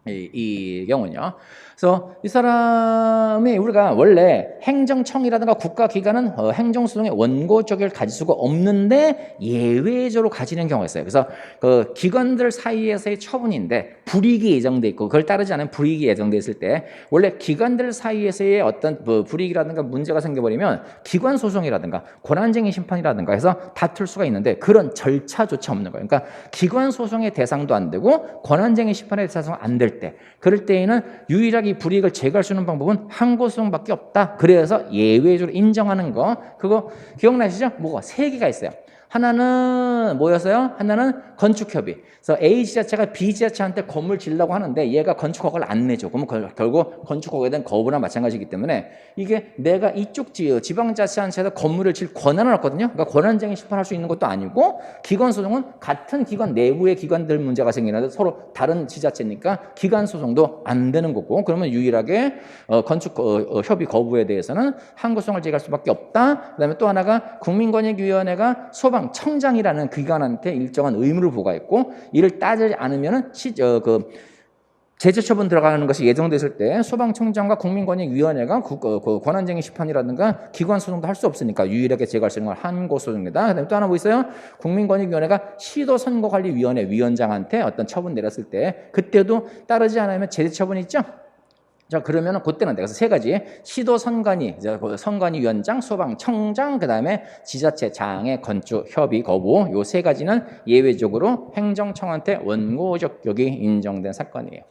이 경우는요. 그래서 이 사람이 우리가 원래 행정청이라든가 국가기관은 행정소송의 원고적을 가질 수가 없는데 예외적으로 가지는 경우가 있어요. 그래서 그 기관들 사이에서의 처분인데 불이익이 예정돼 있고 그걸 따르지 않은 불이익이 예정돼 있을 때 원래 기관들 사이에서의 어떤 불이익이라든가 문제가 생겨버리면 기관 소송이라든가 권한쟁의 심판이라든가 해서 다툴 수가 있는데 그런 절차조차 없는 거예요. 그러니까 기관 소송의 대상도 안 되고 권한쟁의 심판의 대상도 안 될 때 그럴 때에는 유일하게 이 불이익을 제거할 수 있는 방법은 항고소송밖에 없다. 그래서 예외적으로 인정하는 거 그거 기억나시죠? 뭐가 세 개가 있어요. 하나는 뭐였어요? 하나는 건축협의. 그래서 A 지자체가 B 지자체한테 건물 지으려고 하는데 얘가 건축허가를 안 내줘. 그러면 결국 건축허가에 대한 거부나 마찬가지이기 때문에 이게 내가 이쪽 지방자치단체에다 건물을 질 권한을 얻거든요. 그러니까 권한쟁의 심판할 수 있는 것도 아니고 기관소송은 같은 기관 내부의 기관들 문제가 생기는데 서로 다른 지자체니까 기관소송도 안 되는 거고 그러면 유일하게 건축협의 거부에 대해서는 항고소송을 제기할 수밖에 없다. 그다음에 또 하나가 국민권익위원회가 소방청장이라는 기관한테 일정한 의무를 부과했고 이를 따지지 않으면은 제재 처분 들어가는 것이 예정됐을 때 소방청장과 국민권익위원회가 권한쟁의 심판이라든가 기관 소송도 할 수 없으니까 유일하게 제거할 수 있는 건 항고소송이다. 그다음에 또 하나 뭐 있어요? 국민권익위원회가 시도선거관리위원회 위원장한테 어떤 처분 내렸을 때 그때도 따르지 않으면 제재 처분이 있죠. 자 그러면은 그때는 그래서 세 가지 시도선관위, 선관위위원장, 소방청장, 그 다음에 지자체 장애 건축 협의 거부 요 세 가지는 예외적으로 행정청한테 원고적격이 인정된 사건이에요.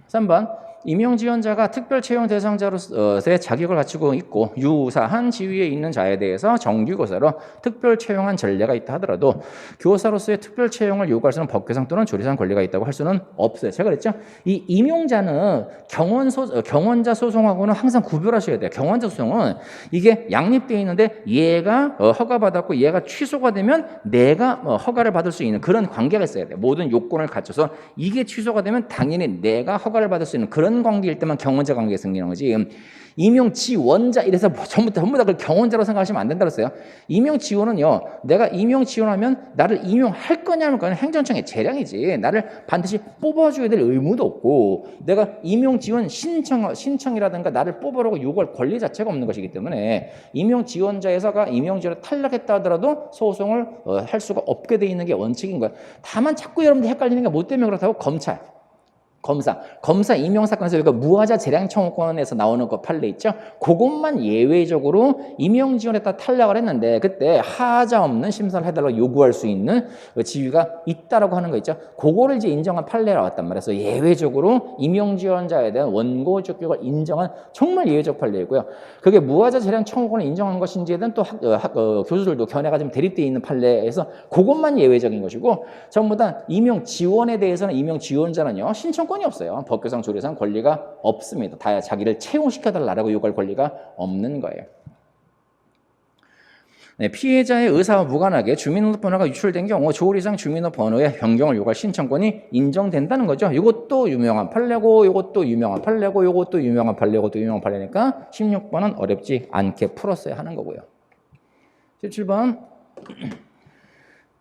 3번 임용지원자가 특별채용 대상자로서의 자격을 갖추고 있고 유사한 지위에 있는 자에 대해서 정규교사로 특별채용한 전례가 있다 하더라도 교사로서의 특별채용을 요구할 수 있는 법규상 또는 조례상 권리가 있다고 할 수는 없어요. 제가 그랬죠? 이 임용자는 경원자 소송하고는 항상 구별하셔야 돼요. 경원자 소송은 이게 양립되어 있는데 얘가 허가받았고 얘가 취소가 되면 내가 허가를 받을 수 있는 그런 관계가 있어야 돼요. 모든 요건을 갖춰서 이게 취소가 되면 당연히 내가 허가를 받을 수 있는 그런 관계일 때만 경원자 관계가 생기는 거지. 임용 지원자 이래서 전부 다 그걸 경원자로 생각하시면 안 된다고 했어요. 임용 지원은요. 내가 임용 지원하면 나를 임용할 거냐면 그건 행정청의 재량이지. 나를 반드시 뽑아줘야 될 의무도 없고 내가 임용 지원 신청이라든가 나를 뽑으라고 요구할 권리 자체가 없는 것이기 때문에 임용 지원자에서가 임용 지원을 탈락했다 하더라도 소송을 할 수가 없게 돼 있는 게 원칙인 거예요. 다만 자꾸 여러분들 헷갈리는 게 뭐 때문에 그렇다고 검사 임용 사건에서 여기가 무하자 재량 청구권에서 나오는 그 판례 있죠? 그것만 예외적으로 임용 지원했다 탈락을 했는데 그때 하자 없는 심사를 해달라고 요구할 수 있는 지위가 있다라고 하는 거 있죠? 그거를 이제 인정한 판례가 나왔단 말이에요. 그래서 예외적으로 임용 지원자에 대한 원고 적격을 인정한 정말 예외적 판례이고요. 그게 무하자 재량 청구권을 인정한 것인지에 대한 또 교수들도 견해가 좀 대립되어 있는 판례에서 그것만 예외적인 것이고 전부 다 임용 지원에 대해서는 임용 지원자는요 신청권이 없어요. 법규상 조례상 권리가 없습니다. 다 자기를 채용시켜달라고 요구할 권리가 없는 거예요. 네, 피해자의 의사와 무관하게 주민등록번호가 유출된 경우 조리상 주민등록번호의 변경을 요구할 신청권이 인정된다는 거죠. 이것도 유명한 판례고 이것도 유명한 판례고 이것도 유명한 판례고 또 유명한 판례니까 16번은 어렵지 않게 풀었어야 하는 거고요. 17번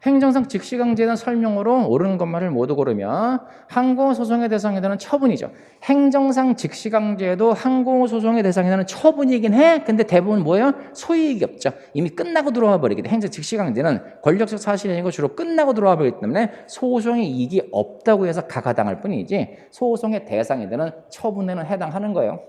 행정상 즉시강제에 대한 설명으로 옳은 것만을 모두 고르며 항고소송의 대상이 되는 처분이죠. 행정상 즉시강제도 항고소송의 대상이 되는 처분이긴 해. 근데 대부분 뭐예요? 소이익이 없죠. 이미 끝나고 들어와 버리기 때문에 행정 즉시강제는 권력적 사실이 아니고 주로 끝나고 들어와 버리기 때문에 소송의 이익이 없다고 해서 가가당할 뿐이지 소송의 대상이 되는 처분에는 해당하는 거예요.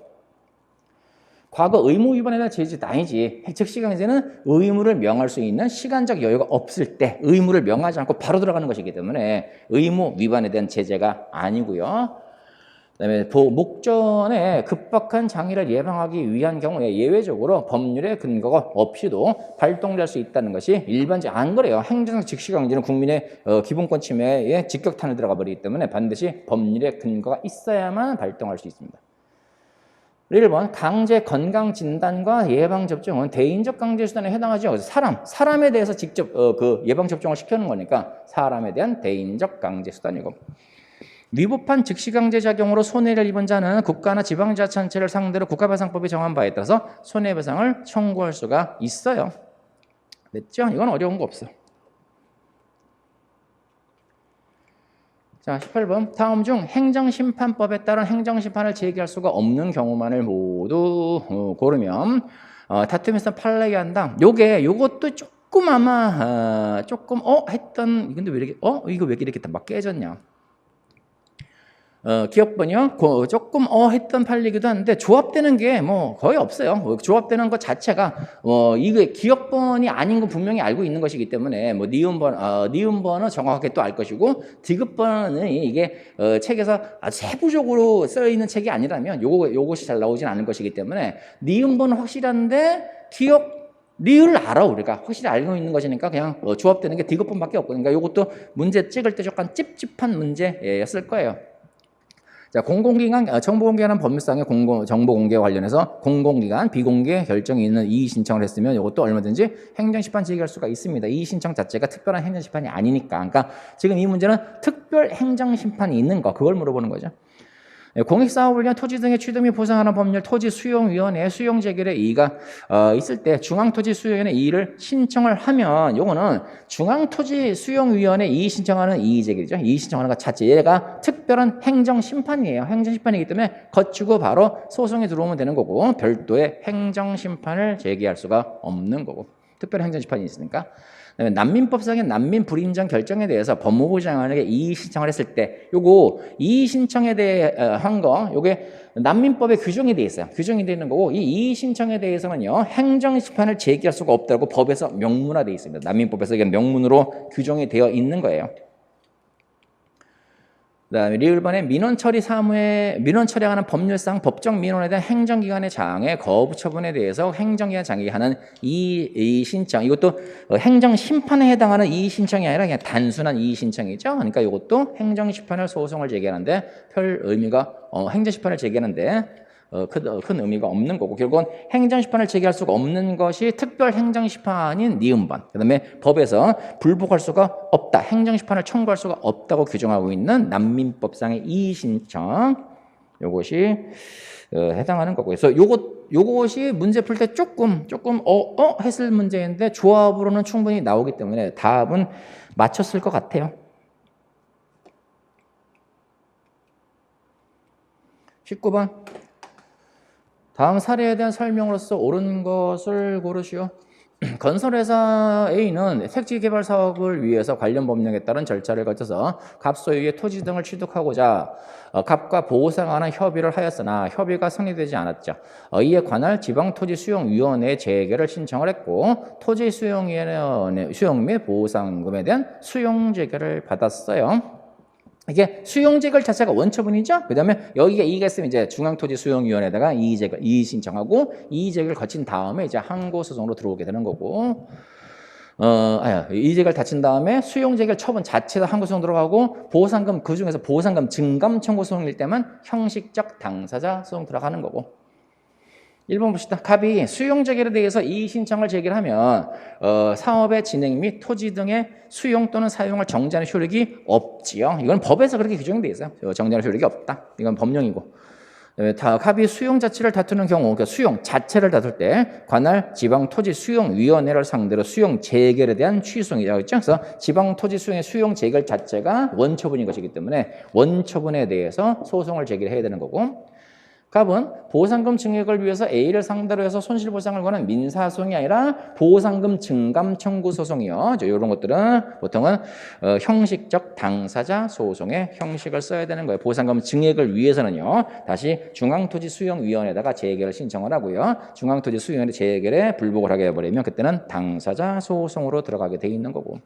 과거 의무 위반에 대한 제지는 아니지. 즉시강제는 의무를 명할 수 있는 시간적 여유가 없을 때 의무를 명하지 않고 바로 들어가는 것이기 때문에 의무 위반에 대한 제재가 아니고요. 그다음에 목전에 급박한 장애를 예방하기 위한 경우에 예외적으로 법률의 근거가 없이도 발동될 수 있다는 것이 일반적으로 안 그래요. 행정상 즉시강제는 국민의 기본권 침해에 직격탄을 들어가 버리기 때문에 반드시 법률의 근거가 있어야만 발동할 수 있습니다. 1번 강제 건강진단과 예방접종은 대인적 강제수단에 해당하죠. 사람에 대해서 직접 그 예방접종을 시켜놓은 거니까 사람에 대한 대인적 강제수단이고 위법한 즉시강제작용으로 손해를 입은 자는 국가나 지방자치단체를 상대로 국가배상법이 정한 바에 따라서 손해배상을 청구할 수가 있어요. 됐죠? 이건 어려운 거 없어. 자, 18번. 다음 중 행정심판법에 따른 행정심판을 제기할 수가 없는 경우만을 모두 고르면 다툼에서 판례기한다. 요것도 조금 아마 조금 했던 근데 왜 이렇게 이거 왜 이렇게 막 깨졌냐? 기억번이요. 조금 했던 판례기도 한데 조합되는 게 뭐 거의 없어요. 조합되는 것 자체가 이게 기억번이 아닌 건 분명히 알고 있는 것이기 때문에 뭐 니은번은 정확하게 또 알 것이고 디귿번은 이게 책에서 아주 세부적으로 써 있는 책이 아니라면 요것이 잘 나오진 않을 것이기 때문에 니은번은 확실한데 리을을 알아 우리가 확실히 알고 있는 것이니까 그냥 조합되는 게 디귿번밖에 없고 그러니까 요것도 문제 찍을 때 약간 찝찝한 문제였을 거예요. 자, 공공기관, 정보공개하는 법률상의 정보공개 관련해서 공공기관, 비공개 결정이 있는 이의 신청을 했으면 이것도 얼마든지 행정심판 제기할 수가 있습니다. 이의 신청 자체가 특별한 행정심판이 아니니까. 그러니까 지금 이 문제는 특별 행정심판이 있는 거, 그걸 물어보는 거죠. 공익사업을 위한 토지 등의 취득 및 보상하는 법률 토지수용위원회 수용재결의 이의가 있을 때 중앙토지수용위원회 이의를 신청을 하면 요거는 중앙토지수용위원회 이의 신청하는 이의제결이죠. 이의 신청하는 것 자체 얘가 특별한 행정심판이에요. 행정심판이기 때문에 거치고 바로 소송이 들어오면 되는 거고 별도의 행정심판을 제기할 수가 없는 거고 특별한 행정심판이 있으니까. 난민법상의 난민 불인정 결정에 대해서 법무부 장관에게 이의 신청을 했을 때 요거 이의 신청에 대해 한 거 요게 난민법에 규정이 돼 있어요. 규정이 돼 있는 거고 이 이의 신청에 대해서는요 행정심판을 제기할 수가 없다고 법에서 명문화돼 있습니다. 난민법에서 이게 명문으로 규정이 되어 있는 거예요. 그다음에 리을번의 민원 처리하는 법률상 법정 민원에 대한 행정기관의 장애 거부 처분에 대해서 행정기관 장애가 하는 이의 신청 이것도 행정심판에 해당하는 이의 신청이 아니라 그냥 단순한 이의 신청이죠. 그러니까 이것도 행정심판을 소송을 제기하는데 별 의미가 행정심판을 제기하는데 큰 의미가 없는 거고 결국은 행정심판을 제기할 수가 없는 것이 특별 행정심판인 니은번 그다음에 법에서 불복할 수가 없다 행정심판을 청구할 수가 없다고 규정하고 있는 난민법상의 이의신청 요것이 해당하는 거고 그래서 요것이 문제 풀 때 조금 했을 문제인데 조합으로는 충분히 나오기 때문에 답은 맞췄을 것 같아요. 19번 다음 사례에 대한 설명으로서 옳은 것을 고르시오. 건설회사 A는 택지개발 사업을 위해서 관련 법령에 따른 절차를 거쳐서 갑 소유의 토지 등을 취득하고자 갑과 보상하는 협의를 하였으나 협의가 성립되지 않았죠. 이에 관할 지방토지수용위원회에 재개를 신청을 했고 토지 수용 및 보상금에 대한 수용 재개를 받았어요. 이게 수용재결 자체가 원처분이죠. 그 다음에 여기가 이의가 있으면 이제 중앙토지수용위원회에다가 이의 신청하고 이의재결을 거친 다음에 이제 항고소송으로 들어오게 되는 거고, 이의재결 다친 다음에 수용재결 처분 자체도 항고소송 들어가고 보상금 그 중에서 보상금 증감 청구 소송일 때만 형식적 당사자 소송 들어가는 거고. 1번 봅시다. 갑이 수용재결에 대해서 이의 신청을 제기하면 사업의 진행 및 토지 등의 수용 또는 사용을 정지하는 효력이 없지요. 이건 법에서 그렇게 규정이 되어 있어요. 정지하는 효력이 없다. 이건 법령이고. 갑이 수용 자체를 다투는 경우, 그러니까 수용 자체를 다툴 때 관할 지방토지수용위원회를 상대로 수용 재결에 대한 취소이라고 했죠. 그래서 지방토지수용의 수용 재결 자체가 원처분인 것이기 때문에 원처분에 대해서 소송을 제기해야 되는 거고. 갑은 보상금 증액을 위해서 A를 상대로 해서 손실보상을 거는 민사소송이 아니라 보상금 증감 청구 소송이요. 이런 것들은 보통은 형식적 당사자 소송의 형식을 써야 되는 거예요. 보상금 증액을 위해서는요. 다시 중앙토지수용위원회에다가 재개를 신청을 하고요. 중앙토지수용위원회 재개에 불복을 하게 해버리면 그때는 당사자 소송으로 들어가게 돼 있는 거고.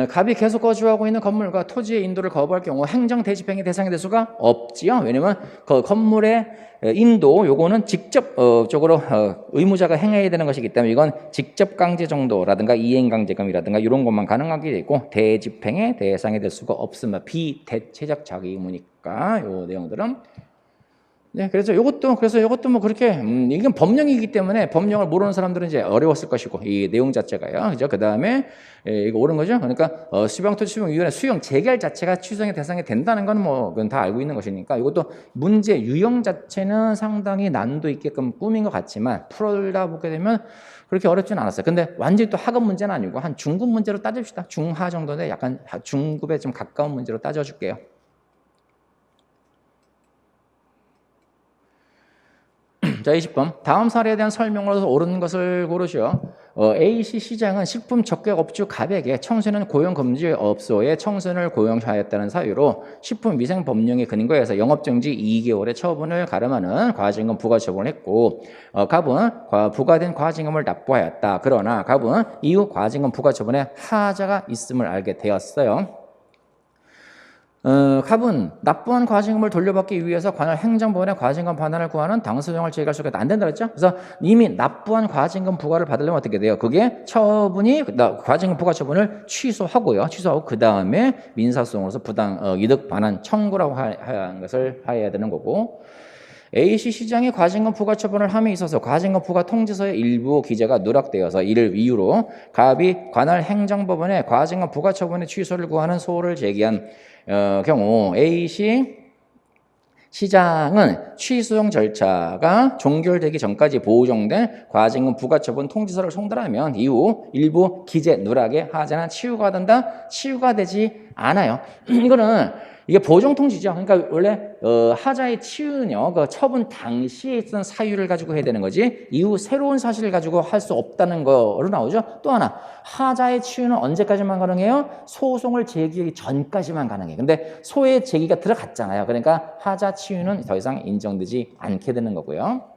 갑이 계속 거주하고 있는 건물과 토지의 인도를 거부할 경우 행정 대집행의 대상이 될 수가 없지요. 왜냐면 그 건물의 인도 요거는 직접적으로 의무자가 행해야 되는 것이기 때문에 이건 직접 강제 정도라든가 이행 강제금이라든가 이런 것만 가능하게 되고 대집행의 대상이 될 수가 없습니다. 비대체적 자기 의무니까 요 내용들은 네, 그래서 이것도 뭐 그렇게, 이건 법령이기 때문에 법령을 모르는 사람들은 이제 어려웠을 것이고, 이 내용 자체가요. 그죠? 그 다음에, 이거 옳은 거죠? 그러니까, 수병토지수용위원회 수용 재결 자체가 취소의 대상이 된다는 건 뭐, 그건 다 알고 있는 것이니까, 이것도 문제 유형 자체는 상당히 난도 있게끔 꾸민 것 같지만, 풀어다 보게 되면 그렇게 어렵지는 않았어요. 근데 완전히 또 학업 문제는 아니고, 한 중급 문제로 따집시다. 중하 정도인데 약간 중급에 좀 가까운 문제로 따져줄게요. 자, 20번. 다음 사례에 대한 설명으로서 옳은 것을 고르시오. A씨 시장은 식품 적격 업주 갑에게 청소년 고용 금지 업소에 청소년을 고용하였다는 사유로 식품위생법령의 근거에서 영업정지 2개월의 처분을 가름하는 과징금 부과처분을 했고, 갑은 부과된 과징금을 납부하였다. 그러나 갑은 이후 과징금 부과처분에 하자가 있음을 알게 되었어요. 갑은 납부한 과징금을 돌려받기 위해서 관할 행정법원에 과징금 반환을 구하는 당소정을 제기할 수가 안 된다 그랬죠? 그래서 이미 납부한 과징금 부과를 받으려면 어떻게 돼요? 그게 처분이 과징금 부과 처분을 취소하고요. 취소하고 그 다음에 민사소송으로서 부당 이득 반환 청구라고 하는 것을 해야 되는 거고. A씨 시장이 과징금 부과 처분을 함에 있어서 과징금 부과 통지서의 일부 기재가 누락되어서 이를 이유로 갑이 관할 행정법원에 과징금 부과 처분의 취소를 구하는 소를 제기한 경우 A씨 시장은 취소용 절차가 종결되기 전까지 보정된 과징금 부과 처분 통지서를 송달하면 이후 일부 기재 누락의 하자는 치유가 된다? 치유가 되지 않아요. 이게 보정 통지죠. 그러니까 원래 하자의 치유는요, 그 처분 당시에 있던 사유를 가지고 해야 되는 거지 이후 새로운 사실을 가지고 할 수 없다는 거로 나오죠. 또 하나, 하자의 치유는 언제까지만 가능해요? 소송을 제기하기 전까지만 가능해요. 근데 소의 제기가 들어갔잖아요. 그러니까 하자 치유는 더 이상 인정되지 않게 되는 거고요.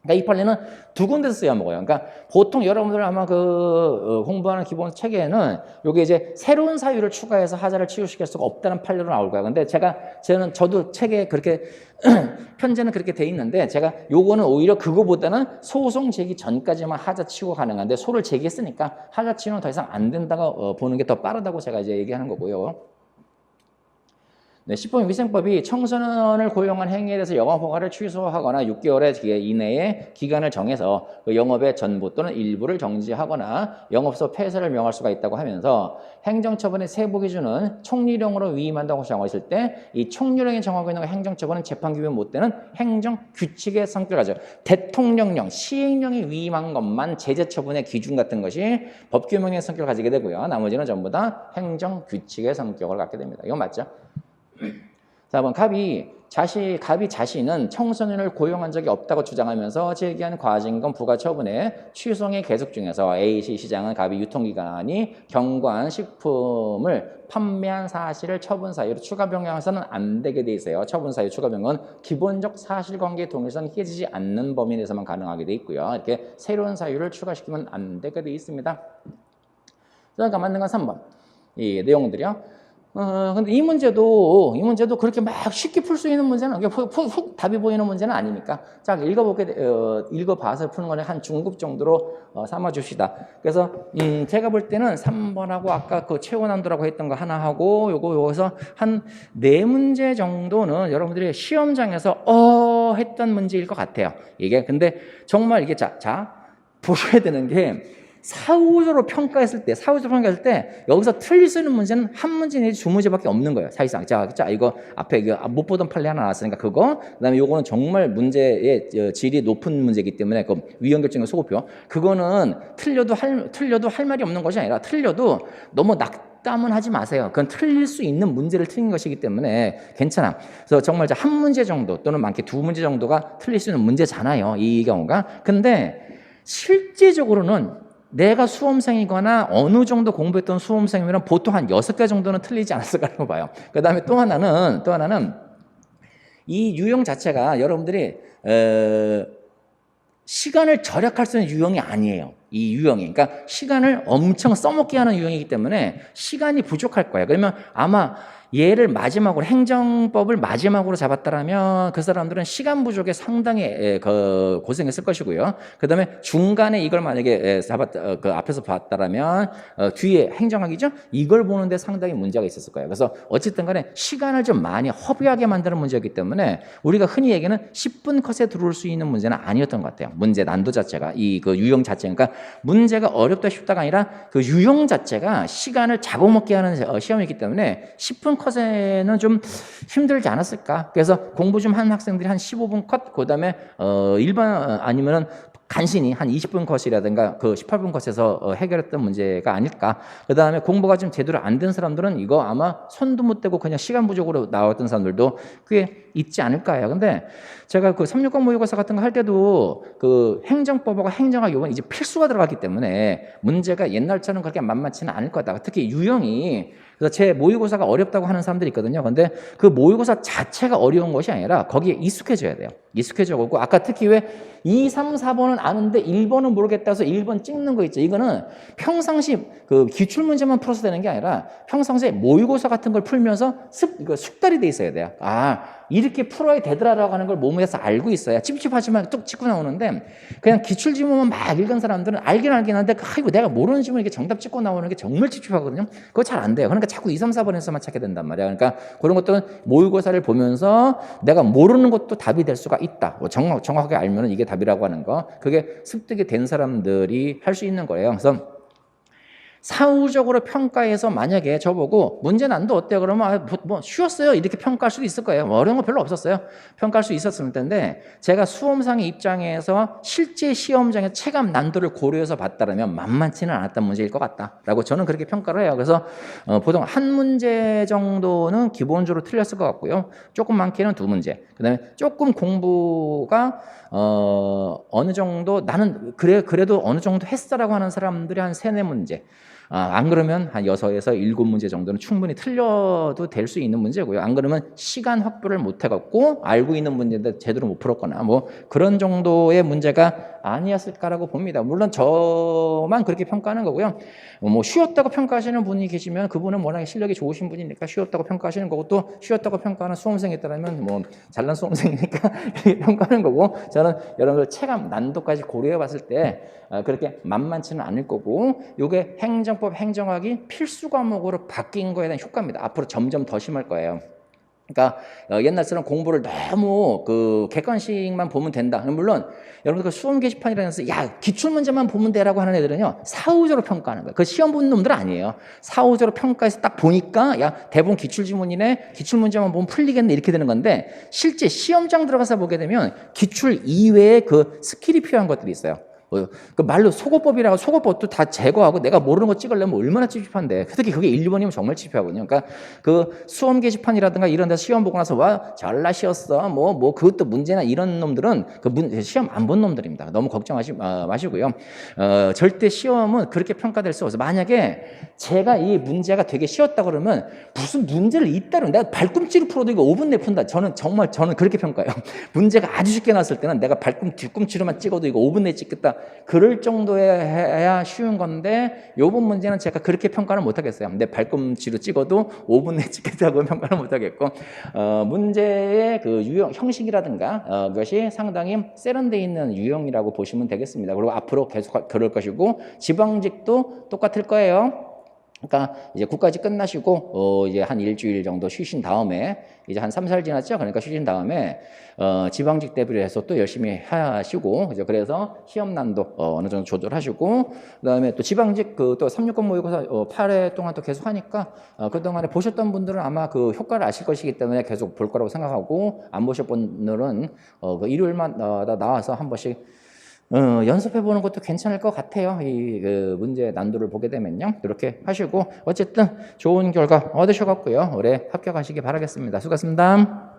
그러니까 이 판례는 두 군데서 써야 먹어요. 그러니까 보통 여러분들 아마 공부하는 기본 체계에는 요게 이제 새로운 사유를 추가해서 하자를 치유시킬 수가 없다는 판례로 나올 거야. 근데 저도 책에 그렇게 편제는 그렇게 돼 있는데 제가 요거는 오히려 그거보다는 소송 제기 전까지만 하자 치유가 가능한데 소를 제기했으니까 하자 치유는 더 이상 안 된다고 보는 게 더 빠르다고 제가 이제 얘기하는 거고요. 네, 식품위생법이 청소년을 고용한 행위에 대해서 영업 허가를 취소하거나 6개월의 이내에 기간을 정해서 그 영업의 전부 또는 일부를 정지하거나 영업소 폐쇄를 명할 수가 있다고 하면서 행정처분의 세부 기준은 총리령으로 위임한다고 정했을 때 이 총리령이 정하고 있는 행정처분은 재판기면 못 되는 행정규칙의 성격을 가져 대통령령, 시행령이 위임한 것만 제재처분의 기준 같은 것이 법규명의 성격을 가지게 되고요. 나머지는 전부 다 행정규칙의 성격을 갖게 됩니다. 이건 맞죠? 4번 갑이 자신은 청소년을 고용한 적이 없다고 주장하면서 제기한 과징금 부과 처분의 취소이 계속 중에서 A씨 시장은 갑이 유통기간이 경과한 식품을 판매한 사실을 처분 사유로 추가 변경해서는 안 되게 돼 있어요. 처분 사유 추가 변경은 기본적 사실관계 동일선 깨지지 않는 범위 내에서만 가능하게 돼 있고요. 이렇게 새로운 사유를 추가시키면 안 되게 돼 있습니다. 그러니까 맞는 건 3번. 이 내용들이요. 근데 이 문제도 그렇게 막 쉽게 풀 수 있는 문제는, 훅 답이 보이는 문제는 아니니까. 자, 읽어봐서 푸는 거는 한 중급 정도로 삼아 줍시다. 그래서, 제가 볼 때는 3번하고 아까 그 최고 난도라고 했던 거 하나 하고, 여기서 한 4문제 정도는 여러분들이 시험장에서, 했던 문제일 것 같아요. 이게, 근데 정말 이게 보셔야 되는 게, 사후적으로 평가했을 때 여기서 틀릴 수 있는 문제는 한 문제 내지 두 문제밖에 없는 거예요. 사실상. 자, 이거 앞에 이거 못 보던 판례 하나 나왔으니까 그다음에 요거는 정말 문제의 질이 높은 문제이기 때문에 그 위헌결정의 소급표. 그거는 틀려도 할 말이 없는 것이 아니라 틀려도 너무 낙담은 하지 마세요. 그건 틀릴 수 있는 문제를 틀린 것이기 때문에 괜찮아. 그래서 정말 한 문제 정도 또는 많게 두 문제 정도가 틀릴 수 있는 문제잖아요. 이 경우가. 근데 실제적으로는 내가 수험생이거나 어느 정도 공부했던 수험생이면 보통 한 6개 정도는 틀리지 않았을까라고 봐요. 그 다음에 또 하나는 이 유형 자체가 여러분들이 시간을 절약할 수 있는 유형이 아니에요. 이 유형이. 그러니까 시간을 엄청 써먹게 하는 유형이기 때문에 시간이 부족할 거예요. 그러면 아마 얘를 마지막으로 행정법을 마지막으로 잡았다라면 그 사람들은 시간 부족에 상당히 고생했을 것이고요. 그다음에 중간에 이걸 만약에 그 앞에서 봤다라면 뒤에 행정학이죠. 이걸 보는데 상당히 문제가 있었을 거예요. 그래서 어쨌든 간에 시간을 좀 많이 허비하게 만드는 문제이기 때문에 우리가 흔히 얘기하는 10분 컷에 들어올 수 있는 문제는 아니었던 것 같아요. 문제 난도 자체가 그 유형 자체가 그러니까 문제가 어렵다 쉽다가 아니라 그 유형 자체가 시간을 잡아먹게 하는 시험이기 때문에 10분 컷에는 좀 힘들지 않았을까. 그래서 공부 좀 한 학생들이 한 15분 컷, 그 다음에 일반 아니면은 간신히 한 20분 컷이라든가 그 18분 컷에서 해결했던 문제가 아닐까. 그 다음에 공부가 좀 제대로 안 된 사람들은 이거 아마 손도 못 대고 그냥 시간 부족으로 나왔던 사람들도 꽤 있지 않을까요. 근데 제가 그 360 모의고사 같은 거 할 때도 그 행정법하고 행정학 요건 이제 필수가 들어갔기 때문에 문제가 옛날처럼 그렇게 만만치는 않을 거다. 특히 유형이 그래서 제 모의고사가 어렵다고 하는 사람들이 있거든요. 근데 그 모의고사 자체가 어려운 것이 아니라 거기에 익숙해져야 돼요. 익숙해져 오고 아까 특히 왜 2, 3, 4번은 아는데 1번은 모르겠다 해서 1번 찍는 거 있죠. 이거는 평상시 그 기출문제만 풀어서 되는 게 아니라 평상시에 모의고사 같은 걸 풀면서 숙달이 돼 있어야 돼요. 아, 이렇게 풀어야 되더라라고 하는 걸 몸에서 알고 있어야 찝찝하지만 뚝 찍고 나오는데 그냥 기출지문만 막 읽은 사람들은 알긴 한데 아이고 내가 모르는 지문 이렇게 정답 찍고 나오는 게 정말 찝찝하거든요. 그거 잘 안 돼요. 그러니까 자꾸 2, 3, 4번에서만 찾게 된단 말이야. 그러니까 그런 것들은 모의고사를 보면서 내가 모르는 것도 답이 될 수가 있다. 정확하게 알면 이게 답이라고 하는 거. 그게 습득이 된 사람들이 할 수 있는 거예요. 그래서 사후적으로 평가해서 만약에 저보고 문제 난도 어때요? 그러면 뭐 쉬웠어요. 이렇게 평가할 수도 있을 거예요. 어려운 거 별로 없었어요. 평가할 수 있었을 텐데 제가 수험상의 입장에서 실제 시험장의 체감 난도를 고려해서 봤다면 만만치는 않았던 문제일 것 같다라고 저는 그렇게 평가를 해요. 그래서 보통 한 문제 정도는 기본적으로 틀렸을 것 같고요. 조금 많게는 2문제. 그다음에 조금 공부가 어느 정도 나는 그래도 어느 정도 했어라고 하는 사람들이 한 3, 4문제. 안 그러면 한 6에서 7문제 정도는 충분히 틀려도 될 수 있는 문제고요. 안 그러면 시간 확보를 못 해갖고 알고 있는 문제인데 제대로 못 풀었거나 뭐 그런 정도의 문제가 아니었을까라고 봅니다. 물론 저만 그렇게 평가하는 거고요. 뭐 쉬웠다고 평가하시는 분이 계시면 그분은 워낙에 실력이 좋으신 분이니까 쉬웠다고 평가하시는 거고 또 쉬웠다고 평가하는 수험생이 있다면 뭐 잘난 수험생이니까 평가하는 거고 저는 여러분들 체감 난도까지 고려해 봤을 때 그렇게 만만치는 않을 거고 이게 행정법 행정학이 필수 과목으로 바뀐 거에 대한 효과입니다. 앞으로 점점 더 심할 거예요. 그러니까 옛날처럼 공부를 너무 그 객관식만 보면 된다. 물론 여러분들 그 수험 게시판이라면서 야 기출문제만 보면 돼라고 하는 애들은요 사후적으로 평가하는 거예요. 그 시험 보는 놈들은 아니에요. 사후적으로 평가해서 딱 보니까 야 대부분 기출지문이네 기출문제만 보면 풀리겠네 이렇게 되는 건데 실제 시험장 들어가서 보게 되면 기출 이외에 그 스킬이 필요한 것들이 있어요. 그 말로 속어법이라고 속어법도 다 제거하고 내가 모르는 거 찍으려면 얼마나 찝찝한데 특히 그게 1, 2번이면 정말 찝찝하거든요. 그러니까 그 수험 게시판이라든가 이런 데서 시험 보고 나서 와 잘나 쉬었어 뭐 그것도 문제나 이런 놈들은 시험 안 본 놈들입니다. 너무 걱정하지 마시고요. 절대 시험은 그렇게 평가될 수 없어요. 만약에 제가 이 문제가 되게 쉬웠다 그러면 무슨 문제를 잇따르 내가 발꿈치로 풀어도 이거 5분 내에 푼다. 저는 그렇게 평가해요. 문제가 아주 쉽게 나왔을 때는 내가 뒤꿈치로만 찍어도 이거 5분 내에 찍겠다. 그럴 정도해야 쉬운 건데 요번 문제는 제가 그렇게 평가를 못 하겠어요. 내 발꿈치로 찍어도 5분 내에 찍겠다고 평가를 못 하겠고 문제의 그 유형 형식이라든가 그것이 상당히 세련되어 있는 유형이라고 보시면 되겠습니다. 그리고 앞으로 계속 그럴 것이고 지방직도 똑같을 거예요. 그러니까 이제 국가직 끝나시고 이제 한 일주일 정도 쉬신 다음에 이제 한 3, 4일 지났죠. 그러니까 쉬신 다음에 지방직 대비를 해서 또 열심히 하시고 그래서 시험 난도 어느 정도 조절하시고 그다음에 또 지방직 또 360 모의고사 8회 동안 또 계속 하니까 그동안에 보셨던 분들은 아마 그 효과를 아실 것이기 때문에 계속 볼 거라고 생각하고 안 보셨던 분들은 그 일요일마다 나와서 한 번씩 연습해 보는 것도 괜찮을 것 같아요. 그 문제 난도를 보게 되면요. 이렇게 하시고 어쨌든 좋은 결과 얻으셔갖고요. 올해 합격하시기 바라겠습니다. 수고하셨습니다.